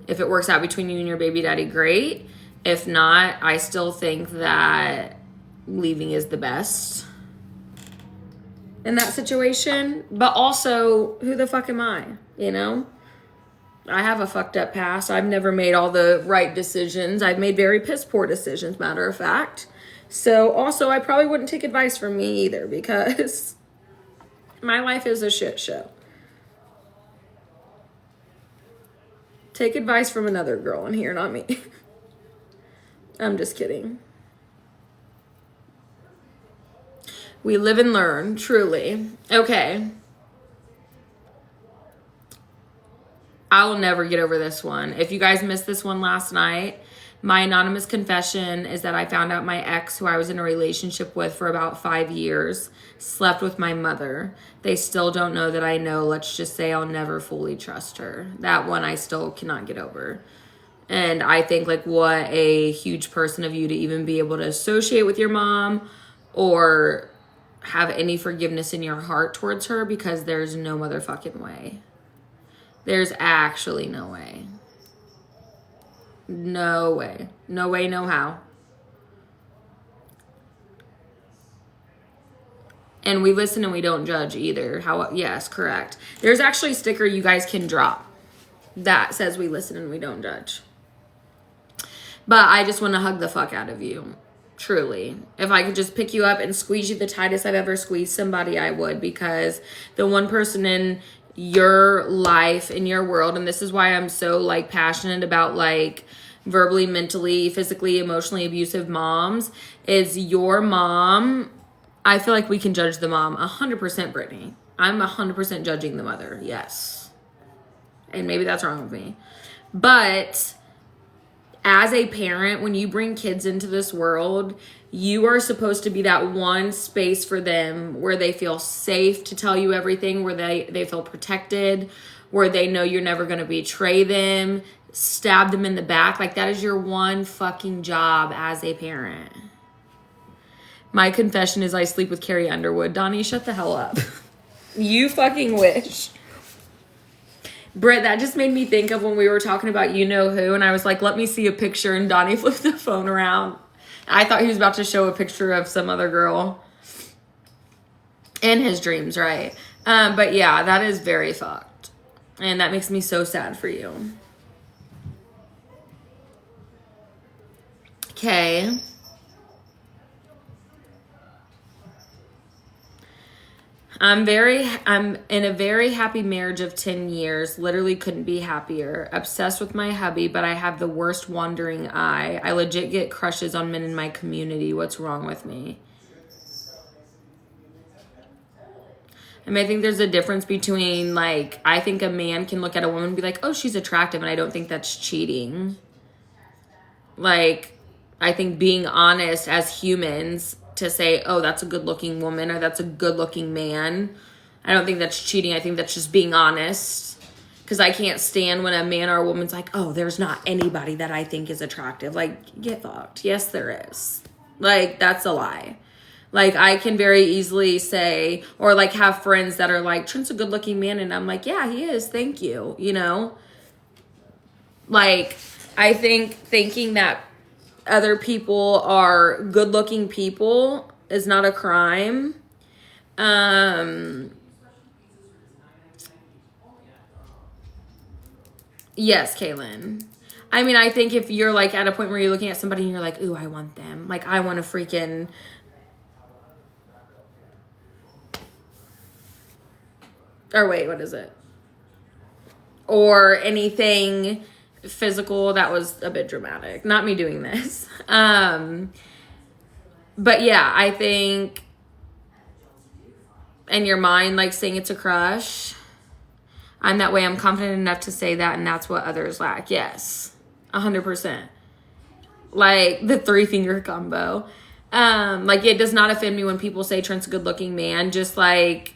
if it works out between you and your baby daddy, great. If not, I still think that leaving is the best in that situation. But also, who the fuck am I? You know? I have a fucked up past. I've never made all the right decisions. I've made very piss poor decisions, matter of fact. So also, I probably wouldn't take advice from me either because my life is a shit show. Take advice from another girl in here, not me. I'm just kidding. We live and learn, truly. Okay. I will never get over this one. If you guys missed this one last night, my anonymous confession is that I found out my ex, who I was in a relationship with for about 5 years, slept with my mother. They still don't know that I know. Let's just say I'll never fully trust her. That one I still cannot get over. And I think like what a huge person of you to even be able to associate with your mom or have any forgiveness in your heart towards her, because there's no motherfucking way. There's actually no way. No way. No way, no how. And we listen and we don't judge either. Yes, correct. There's actually a sticker you guys can drop that says we listen and we don't judge. But I just want to hug the fuck out of you. Truly. If I could just pick you up and squeeze you the tightest I've ever squeezed somebody, I would. Because the one person in your life, in your world, and this is why I'm so like passionate about like verbally, mentally, physically, emotionally abusive moms, is your mom. I feel like we can judge the mom 100%, Brittany. I'm 100% judging the mother. Yes. And maybe that's wrong with me. But as a parent, when you bring kids into this world, you are supposed to be that one space for them where they feel safe to tell you everything, where they feel protected, where they know you're never going to betray them, stab them in the back. Like, that is your one fucking job as a parent. My confession is I sleep with Carrie Underwood. Donnie, shut the hell up. You fucking wish. Britt, that just made me think of when we were talking about you know who, and I was like, let me see a picture, and Donnie flipped the phone around. I thought he was about to show a picture of some other girl. In his dreams, right? But yeah, that is very fucked. And that makes me so sad for you. Okay. I'm in a very happy marriage of 10 years. Literally couldn't be happier. Obsessed with my hubby, but I have the worst wandering eye. I legit get crushes on men in my community. What's wrong with me? I mean, I think there's a difference between, like, I think a man can look at a woman and be like, oh, she's attractive, and I don't think that's cheating. Like, I think being honest as humans to say, oh, that's a good-looking woman or that's a good-looking man, I don't think that's cheating. I think that's just being honest. Because I can't stand when a man or a woman's like, oh, there's not anybody that I think is attractive. Like, get fucked. Yes, there is. Like, that's a lie. Like, I can very easily say, or like have friends that are like, Trent's a good-looking man. And I'm like, yeah, he is. Thank you. You know? Like, I think thinking that other people are good-looking people is not a crime. Yes, Kaylin. I mean, I think if you're like at a point where you're looking at somebody and you're like, ooh, I want them. Like, I want to freaking... Or wait, what is it? Or anything physical. That was a bit dramatic. Not me doing this. But yeah, I think in your mind, like saying it's a crush, I'm that way. I'm confident enough to say that, and that's what others lack. Yes, 100%. Like the 3-finger combo. Like, it does not offend me when people say Trent's a good-looking man. Just like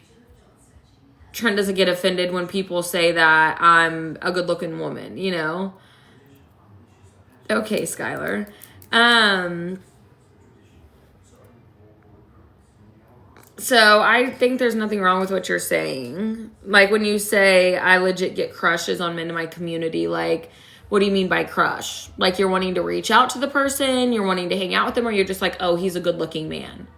Trent doesn't get offended when people say that I'm a good-looking woman, you know? Okay, Skylar. So I think there's nothing wrong with what you're saying. Like, when you say I legit get crushes on men in my community, like, what do you mean by crush? Like, you're wanting to reach out to the person, you're wanting to hang out with them, or you're just like, oh, he's a good-looking man?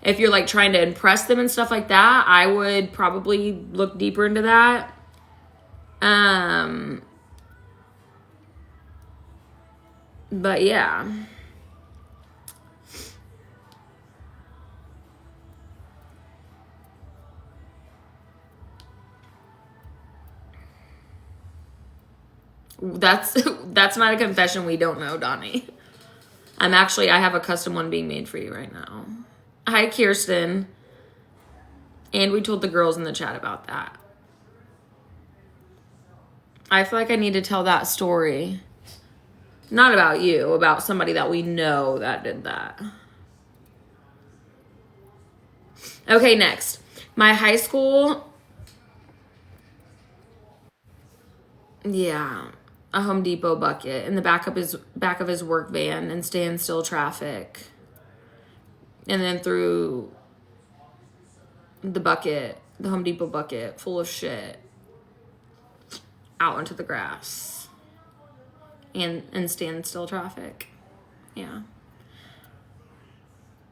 If you're like trying to impress them and stuff like that, I would probably look deeper into that. But yeah. That's not a confession we don't know, Donnie. I have a custom one being made for you right now. Hi, Kirsten. And we told the girls in the chat about that. I feel like I need to tell that story. Not about you, about somebody that we know that did that. Okay, next. My high school... Yeah. A Home Depot bucket in the back of his work van in standstill traffic. And then threw the bucket, the Home Depot bucket full of shit out into the grass and in standstill traffic. Yeah.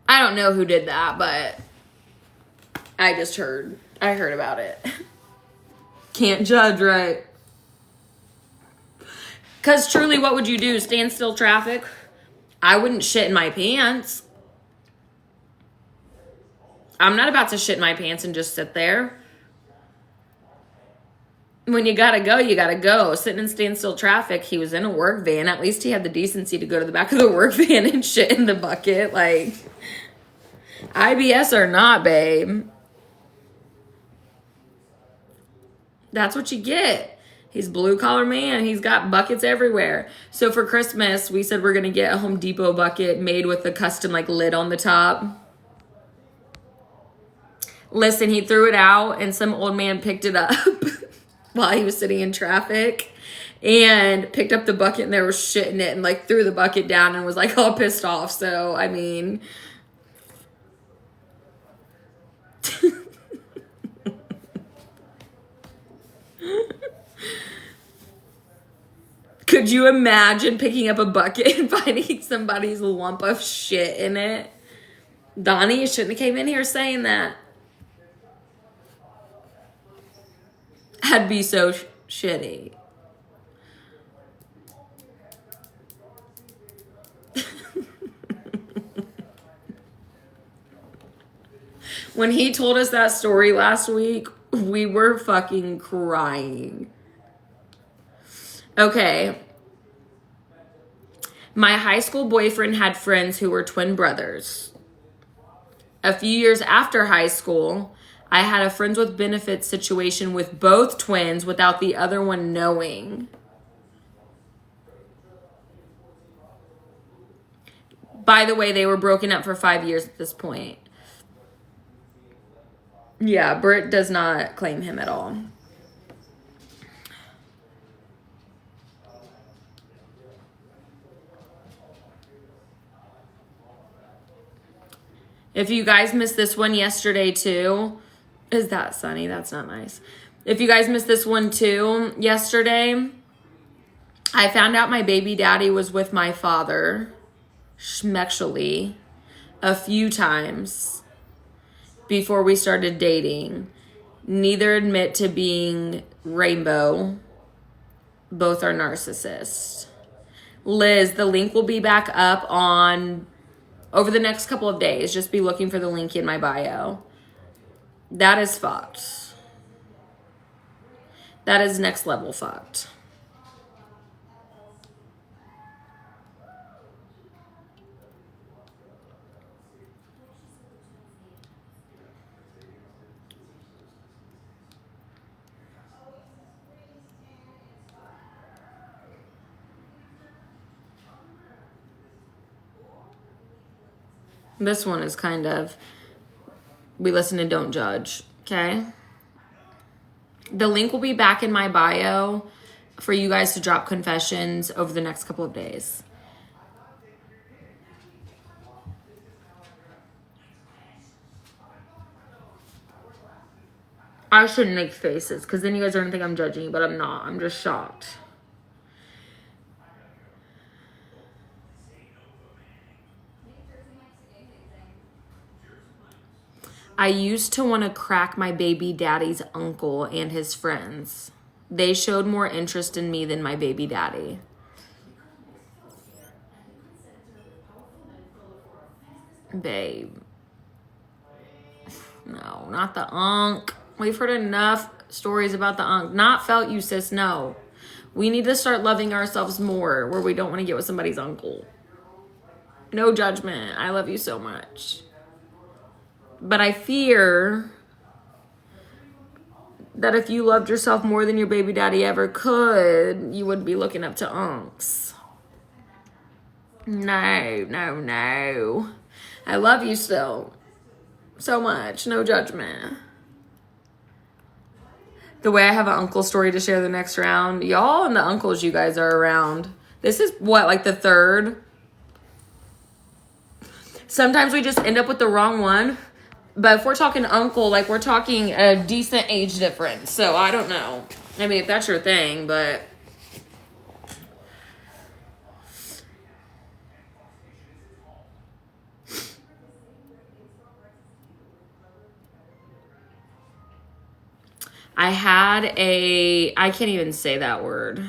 I don't know who did that, but I heard about it. Can't judge, right? Because truly, what would you do? Standstill traffic? I wouldn't shit in my pants. I'm not about to shit in my pants and just sit there. When you gotta go, you gotta go. Sitting in standstill traffic, he was in a work van. At least he had the decency to go to the back of the work van and shit in the bucket. Like, IBS or not, babe. That's what you get. He's blue collar man. He's got buckets everywhere. So for Christmas, we said we're going to get a Home Depot bucket made with a custom like lid on the top. Listen, he threw it out and some old man picked it up while he was sitting in traffic and picked up the bucket and there was shit in it and like threw the bucket down and was like all pissed off. So, I mean... Could you imagine picking up a bucket and finding somebody's lump of shit in it? Donnie, you shouldn't have came in here saying that. I'd be so shitty. When he told us that story last week, we were fucking crying. Okay. My high school boyfriend had friends who were twin brothers. A few years after high school, I had a friends with benefits situation with both twins without the other one knowing. By the way, they were broken up for 5 years at this point. Yeah, Britt does not claim him at all. If you guys missed this one yesterday too, is that sunny? That's not nice. If you guys missed this one too yesterday, I found out my baby daddy was with my father, schmexually, a few times before we started dating. Neither admit to being rainbow. Both are narcissists. Liz, the link will be back up on over the next couple of days. Just be looking for the link in my bio. That is fucked. That is next level fucked. This one is kind of, we listen and don't judge, okay? The link will be back in my bio for you guys to drop confessions over the next couple of days. I shouldn't make faces because then you guys are going to think I'm judging you, but I'm not. I'm just shocked. I used to want to crack my baby daddy's uncle and his friends. They showed more interest in me than my baby daddy. Babe. No, not the unk. We've heard enough stories about the unk. Not felt you, sis. No. We need to start loving ourselves more where we don't want to get with somebody's uncle. No judgment. I love you so much. But I fear that if you loved yourself more than your baby daddy ever could, you would be looking up to unks. No, no, no. I love you still. So much. No judgment. The way I have an uncle story to share the next round. Y'all and the uncles you guys are around. This is what, like the third? Sometimes we just end up with the wrong one. But if we're talking uncle, like we're talking a decent age difference. So I don't know. I mean, if that's your thing, but... I had a... I can't even say that word.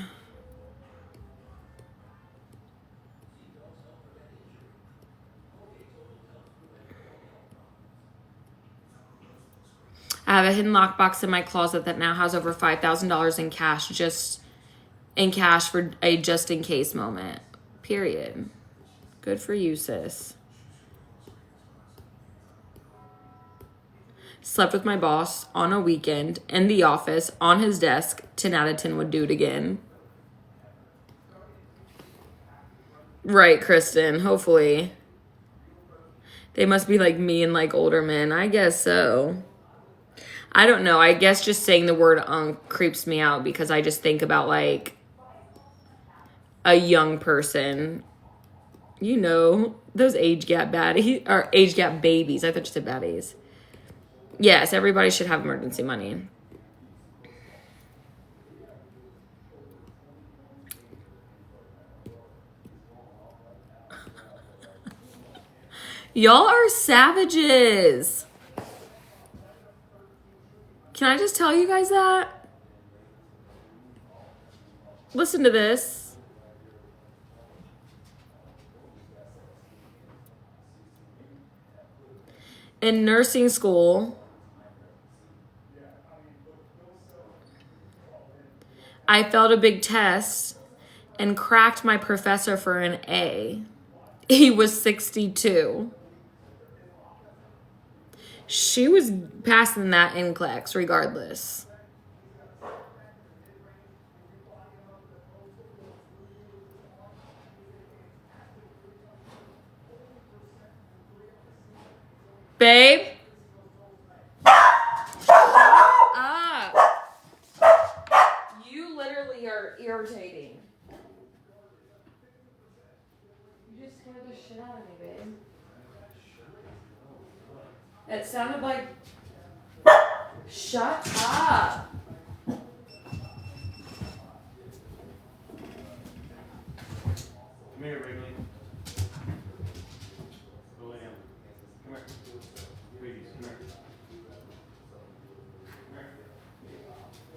I have a hidden lockbox in my closet that now has over $5,000 in cash, just in cash for a just in case moment. Period. Good for you, sis. slept with my boss on a weekend, in the office, on his desk, 10 out of 10 would do it again. Right, Kristen, hopefully. They must be like me and like older men. I guess so. I don't know. I guess just saying the word creeps me out because I just think about like a young person. You know, those age gap baddies or age gap babies. I thought you said baddies. Yes, everybody should have emergency money. Y'all are savages. Can I just tell you guys that? Listen to this. In nursing school, I failed a big test and cracked my professor for an A. He was 62. She was passing that NCLEX regardless. Babe? Up. You literally are irritating. You just scared the shit out of me, babe. It sounded like... Shut up. Come here, Wrigley. Go lay down. Come here. Wrigley, come here. Come here.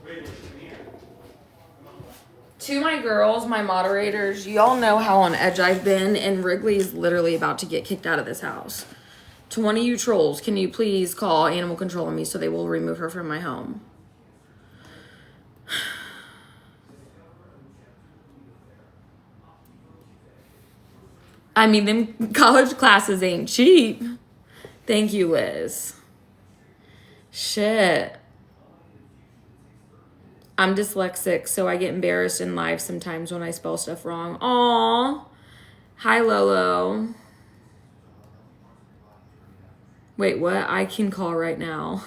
Wrigley, come here. To my girls, my moderators, y'all know how on edge I've been, and Wrigley's literally about to get kicked out of this house. To one of you trolls, can you please call animal control on me so they will remove her from my home? I mean, them college classes ain't cheap. Thank you, Liz. Shit. I'm dyslexic, so I get embarrassed in live sometimes when I spell stuff wrong. Aw. Hi, Lolo. Wait, what? I can call right now.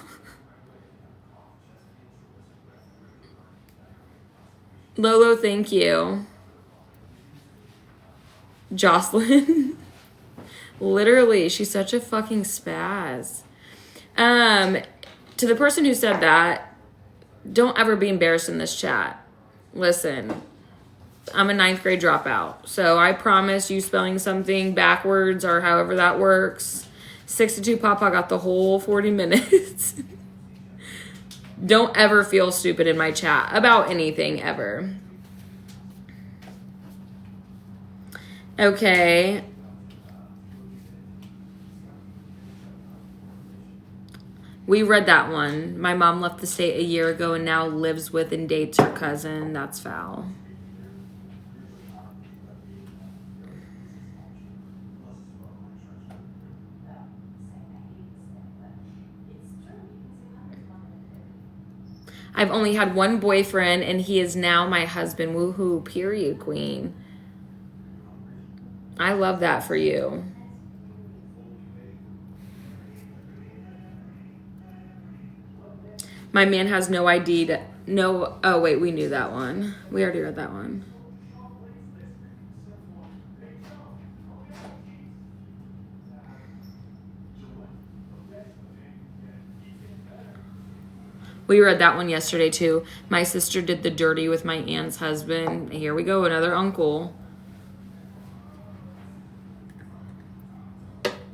Lolo, thank you. Jocelyn. Literally, she's such a fucking spaz. To the person who said that, don't ever be embarrassed in this chat. Listen, I'm a 9th grade dropout, so I promise you spelling something backwards or however that works. 62 Papa got the whole 40 minutes. Don't ever feel stupid in my chat about anything ever. Okay. We read that one. My mom left the state a year ago and now lives with and dates her cousin. That's foul. I've only had one boyfriend and he is now my husband. Woohoo, period, queen. I love that for you. My man has no ID to... No... Oh, wait, we knew that one. We already read that one. We read that one yesterday, too. My sister did the dirty with my aunt's husband. Here we go, another uncle.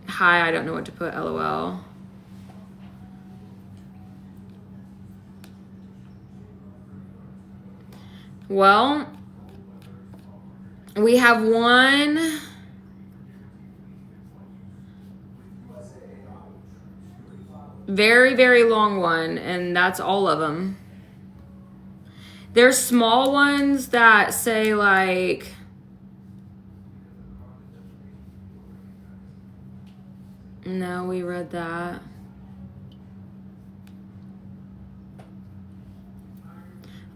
Hi, I don't know what to put, LOL. Well, we have one... very, very long one, and that's all of them. There's small ones that say, like... No, we read that.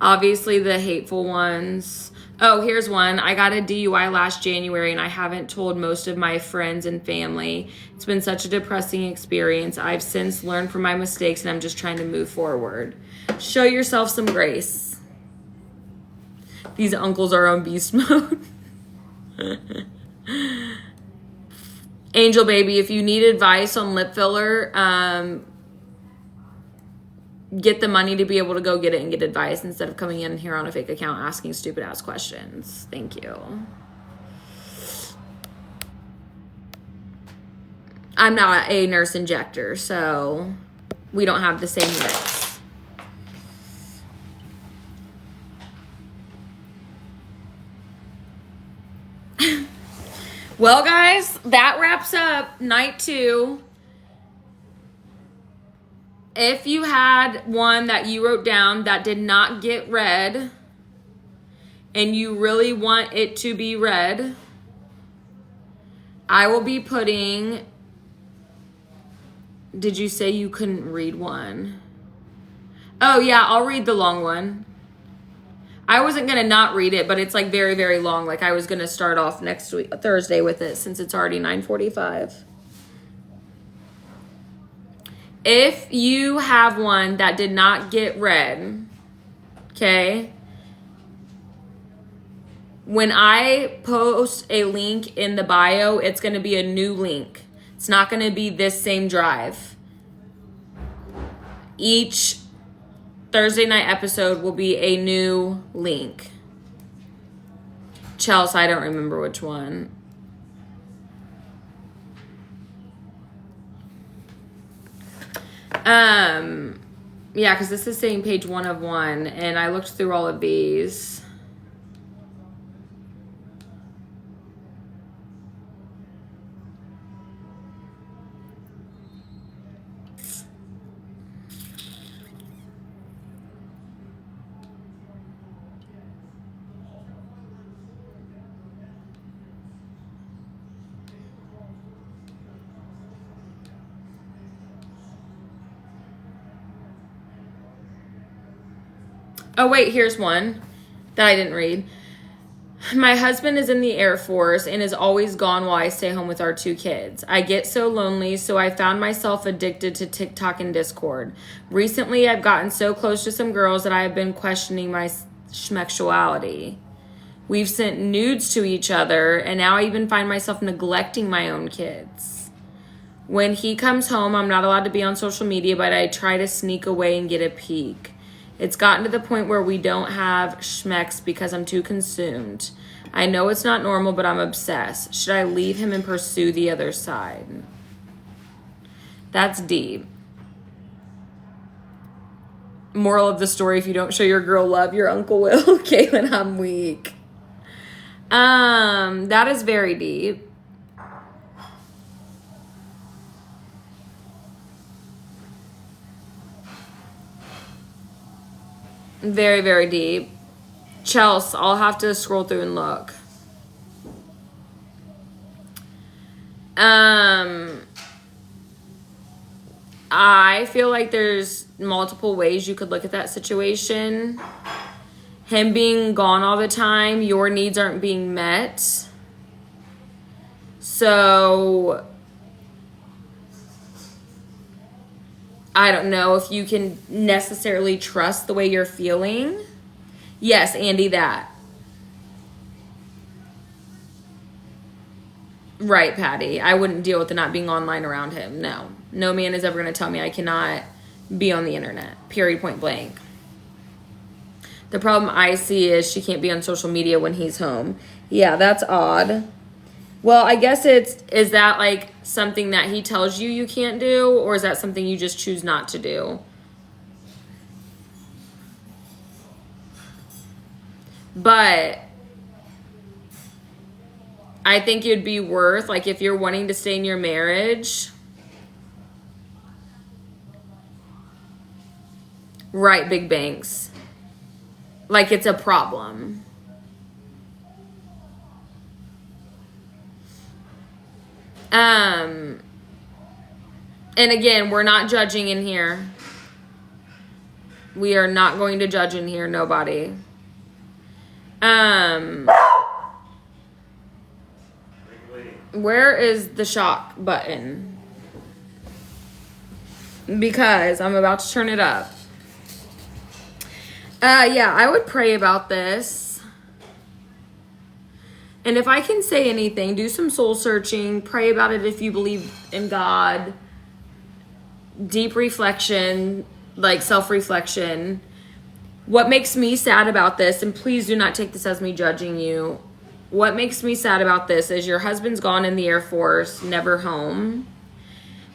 Obviously, the hateful ones. Oh, here's one. I got a DUI last January and I haven't told most of my friends and family. It's been such a depressing experience. I've since learned from my mistakes and I'm just trying to move forward. Show yourself some grace. These uncles are on beast mode. Angel baby, if you need advice on lip filler, get the money to be able to go get it and get advice instead of coming in here on a fake account asking stupid ass questions. Thank you. I'm not a nurse injector, so we don't have the same risks. Well, guys, that wraps up night 2. If you had one that you wrote down that did not get read and you really want it to be read, I will be putting... Did you say you couldn't read one? Oh, yeah, I'll read the long one. I wasn't going to not read it, but it's like very, very long. Like I was going to start off next week, Thursday with it since it's already 9:45. If you have one that did not get read, okay, when I post a link in the bio, it's going to be a new link. It's not going to be this same drive. Each Thursday night episode will be a new link. Chelsea, I don't remember which one. Yeah, because this is saying page 1 of 1, and I looked through all of these. Oh, wait, here's one that I didn't read. My husband is in the Air Force and is always gone while I stay home with our 2 kids. I get so lonely, so I found myself addicted to TikTok and Discord. Recently, I've gotten so close to some girls that I have been questioning my sexuality. We've sent nudes to each other, and now I even find myself neglecting my own kids. When he comes home, I'm not allowed to be on social media, but I try to sneak away and get a peek. It's gotten to the point where we don't have schmex because I'm too consumed. I know it's not normal, but I'm obsessed. Should I leave him and pursue the other side? That's deep. Moral of the story, if you don't show your girl love, your uncle will. Caitlin, I'm weak. That is very deep. Very, very deep. Chelsea, I'll have to scroll through and look. I feel like there's multiple ways you could look at that situation. Him being gone all the time, your needs aren't being met. So I don't know if you can necessarily trust the way you're feeling. Yes, Andy, that. Right, Patty. I wouldn't deal with the not being online around him. No. No man is ever going to tell me I cannot be on the internet. Period, point blank. The problem I see is she can't be on social media when he's home. Yeah, that's odd. Well, I guess is that like something that he tells you you can't do, or is that something you just choose not to do? But I think it'd be worth, like, if you're wanting to stay in your marriage, right, big banks. Like, it's a problem. And again, we're not judging in here. We are not going to judge in here, nobody. Where is the shock button? Because I'm about to turn it up. Yeah, I would pray about this. And if I can say anything, do some soul searching, pray about it if you believe in God. Deep reflection, like self-reflection. What makes me sad about this, and please do not take this as me judging you. What makes me sad about this is your husband's gone in the Air Force, never home.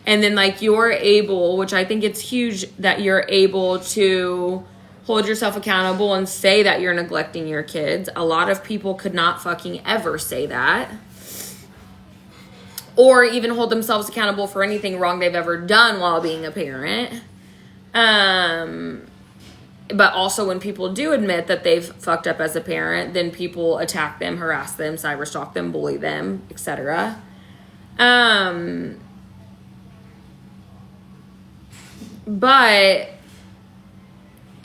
And then like you're able, which I think it's huge that you're able to hold yourself accountable and say that you're neglecting your kids. A lot of people could not fucking ever say that. Or even hold themselves accountable for anything wrong they've ever done while being a parent. But also when people do admit that they've fucked up as a parent, then people attack them, harass them, cyberstalk them, bully them, etc. But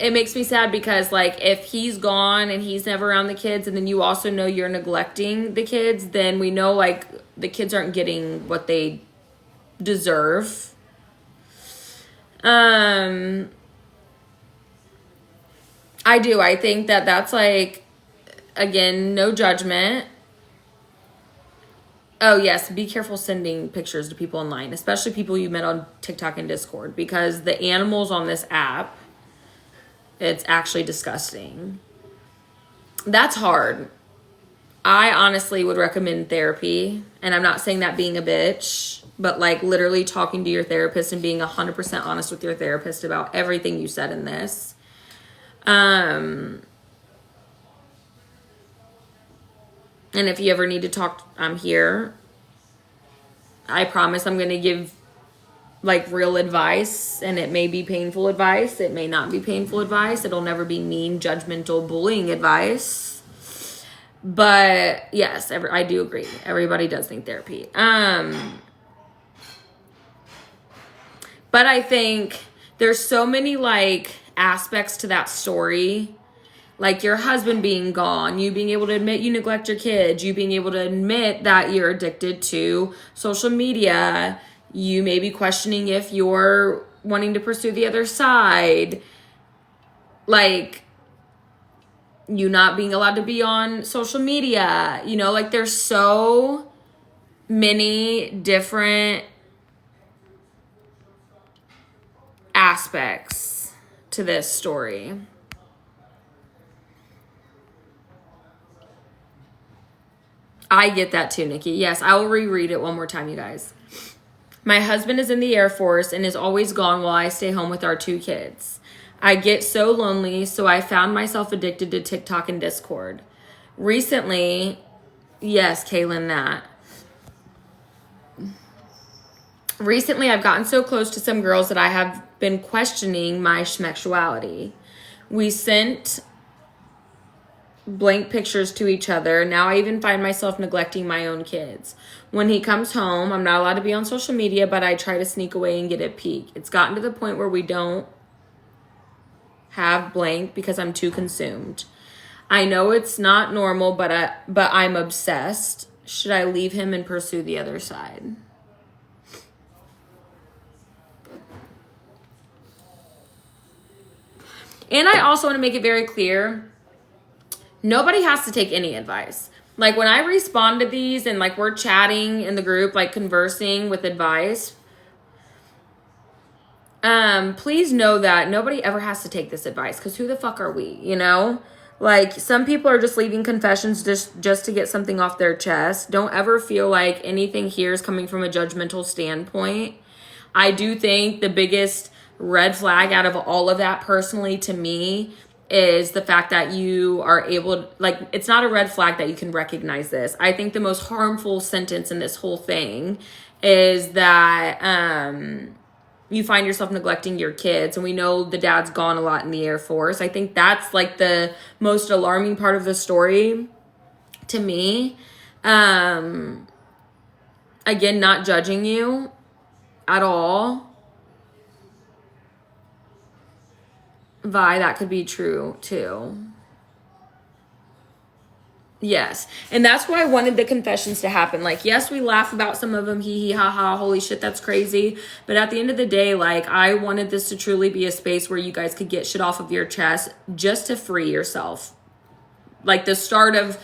it makes me sad because like if he's gone and he's never around the kids, and then you also know you're neglecting the kids, then we know like the kids aren't getting what they deserve. I do. I think that that's like, again, no judgment. Oh, yes. Be careful sending pictures to people online, especially people you met on TikTok and Discord, because the animals on this app, it's actually disgusting. That's hard. I honestly would recommend therapy. And I'm not saying that being a bitch, but like literally talking to your therapist and being 100% honest with your therapist about everything you said in this. And if you ever need to talk, I'm here. I promise I'm going to give like real advice, and it may be painful advice. It may not be painful advice. It'll never be mean, judgmental, bullying advice. But yes, I do agree. Everybody does need therapy. But I think there's so many like aspects to that story, like your husband being gone, you being able to admit you neglect your kids, you being able to admit that you're addicted to social media, you may be questioning if you're wanting to pursue the other side, like you not being allowed to be on social media, you know, like there's so many different aspects to this story. I get that too, Nikki. Yes, I will reread it one more time, you guys. My husband is in the Air Force and is always gone while I stay home with our 2 kids. I get so lonely, so I found myself addicted to TikTok and Discord. Recently, yes, Kaylin, that. Recently, I've gotten so close to some girls that I have been questioning my schmexuality. We sent blank pictures to each other. Now I even find myself neglecting my own kids. When he comes home, I'm not allowed to be on social media, but I try to sneak away and get a peek. It's gotten to the point where we don't have blank because I'm too consumed. I know it's not normal, but I'm obsessed. Should I leave him and pursue the other side? And I also want to make it very clear, nobody has to take any advice. Like when I respond to these and like we're chatting in the group, like conversing with advice, please know that nobody ever has to take this advice, because who the fuck are we, you know? Like some people are just leaving confessions just to get something off their chest. Don't ever feel like anything here is coming from a judgmental standpoint. I do think the biggest red flag out of all of that personally to me is the fact that you are able, like, it's not a red flag that you can recognize this. I think the most harmful sentence in this whole thing is that you find yourself neglecting your kids. And we know the dad's gone a lot in the Air Force. I think that's like the most alarming part of the story to me. Again, not judging you at all. Vi, that could be true too. Yes. And that's why I wanted the confessions to happen. Like, yes, we laugh about some of them. Hee hee ha ha. Holy shit, that's crazy. But at the end of the day, like, I wanted this to truly be a space where you guys could get shit off of your chest just to free yourself. Like, the start of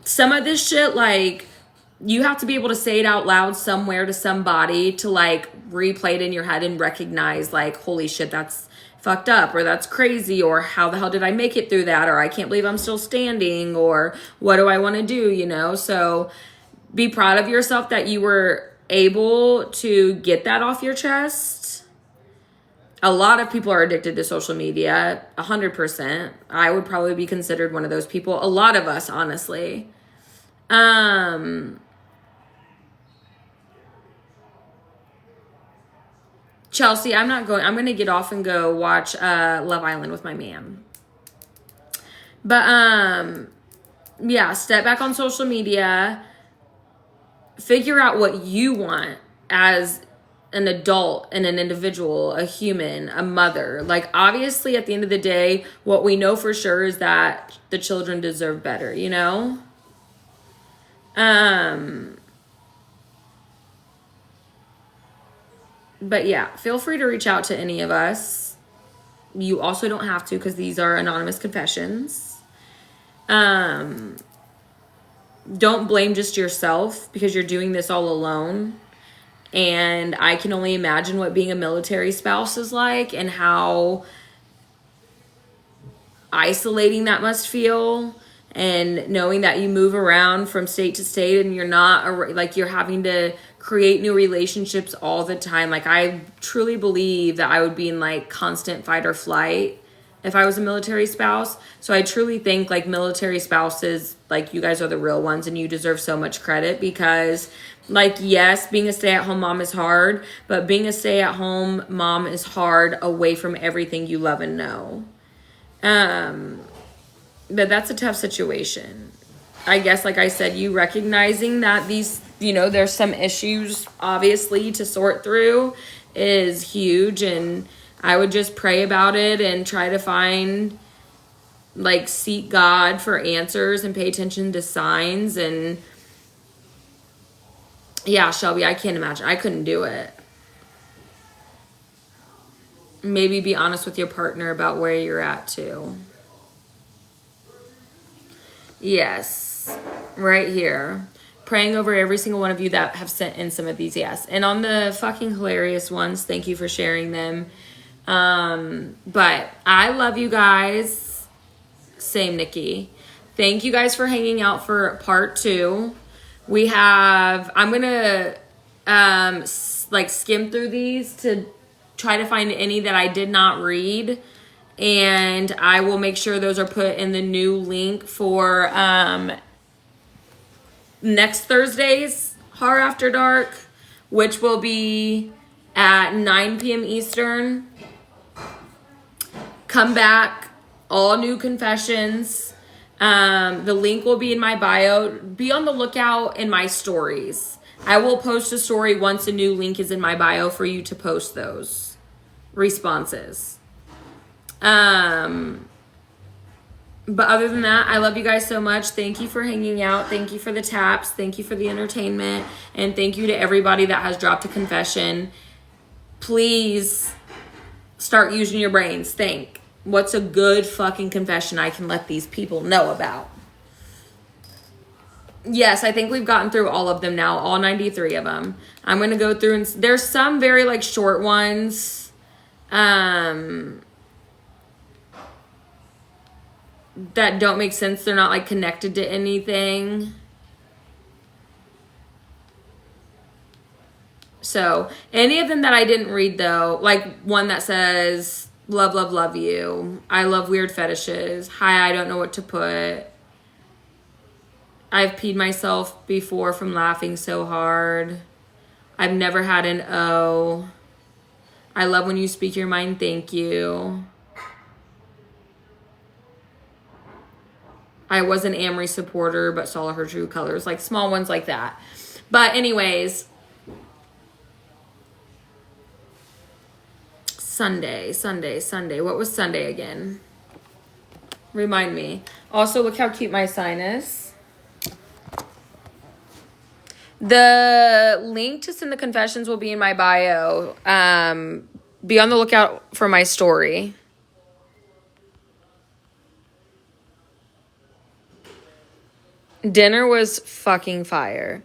some of this shit, like, you have to be able to say it out loud somewhere to somebody to, like, replay it in your head and recognize, like, holy shit, that's fucked up, or that's crazy, or how the hell did I make it through that, or I can't believe I'm still standing, or what do I want to do, you know? So be proud of yourself that you were able to get that off your chest. A lot of people are addicted to social media, 100%. I would probably be considered one of those people. A lot of us, honestly. Chelsea, I'm going to get off and go watch Love Island with my man. But yeah, step back on social media. Figure out what you want as an adult and an individual, a human, a mother. Like, obviously, at the end of the day, what we know for sure is that the children deserve better, you know? But yeah, feel free to reach out to any of us. You also don't have to, because these are anonymous confessions. Don't blame just yourself, because you're doing this all alone. And I can only imagine what being a military spouse is like, and how isolating that must feel, and knowing that you move around from state to state and you're not, like, you're having to create new relationships all the time. Like, I truly believe that I would be in, like, constant fight or flight if I was a military spouse. So I truly think, like, military spouses, like, you guys are the real ones, and you deserve so much credit, because, like, yes, being a stay-at-home mom is hard, but being a stay-at-home mom is hard away from everything you love and know. But that's a tough situation. I guess, like I said, you recognizing that these, you know, there's some issues, obviously, to sort through is huge. And I would just pray about it and try to find, like, seek God for answers and pay attention to signs. And yeah, Shelby, I can't imagine. I couldn't do it. Maybe be honest with your partner about where you're at too. Yes, right here. Praying over every single one of you that have sent in some of these, yes. And on the fucking hilarious ones, thank you for sharing them. But I love you guys. Same, Nikki. Thank you guys for hanging out for part 2. We have, I'm going to like skim through these to try to find any that I did not read. And I will make sure those are put in the new link for next Thursday's Horror After Dark, which will be at 9 p.m. Eastern. Come back, all new confessions. The link will be in my bio. Be on the lookout in my stories. I will post a story once a new link is in my bio for you to post those responses. But other than that, I love you guys so much. Thank you for hanging out. Thank you for the taps. Thank you for the entertainment. And thank you to everybody that has dropped a confession. Please start using your brains. Think, what's a good fucking confession I can let these people know about? Yes, I think we've gotten through all of them now, all 93 of them. I'm going to go through, and there's some very, like, short ones. That don't make sense. They're not, like, connected to anything. So, any of them that I didn't read, though, like one that says, love, love, love you. I love weird fetishes. Hi, I don't know what to put. I've peed myself before from laughing so hard. I've never had an O. I love when you speak your mind. Thank you. I was an Amory supporter, but saw her true colors. Like, small ones like that. But anyways, Sunday. What was Sunday again? Remind me. Also, look how cute my sign is. The link to send the confessions will be in my bio. Be on the lookout for my story. Dinner was fucking fire.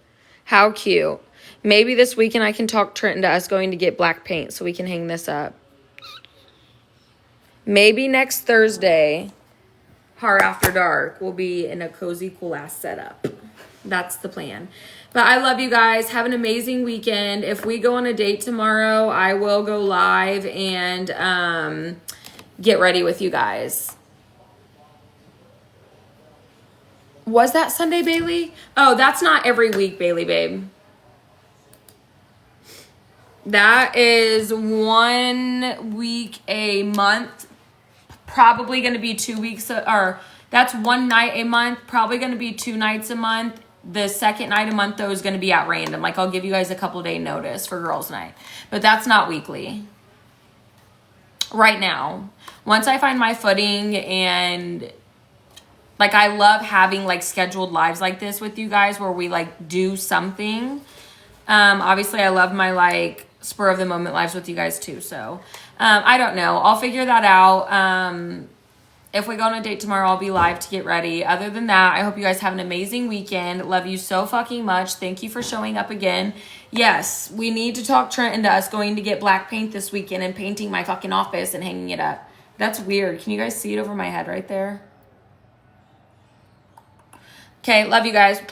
How cute. Maybe this weekend I can talk Trent into us going to get black paint so we can hang this up. Maybe next Thursday, Heart After Dark, will be in a cozy, cool ass setup. That's the plan. But I love you guys. Have an amazing weekend. If we go on a date tomorrow, I will go live and get ready with you guys. Was that Sunday, Bailey? Oh, that's not every week, Bailey, babe. That is 1 week a month. Probably going to be 2 weeks, or that's one night a month. Probably going to be 2 nights a month. The second night a month, though, is going to be at random. Like, I'll give you guys a couple day notice for girls' night. But that's not weekly. Right now. Once I find my footing and... Like, I love having, like, scheduled lives like this with you guys where we, like, do something. Obviously, I love my, like, spur-of-the-moment lives with you guys, too. So, I don't know. I'll figure that out. If we go on a date tomorrow, I'll be live to get ready. Other than that, I hope you guys have an amazing weekend. Love you so fucking much. Thank you for showing up again. Yes, we need to talk Trent into us going to get black paint this weekend and painting my fucking office and hanging it up. That's weird. Can you guys see it over my head right there? Okay, love you guys.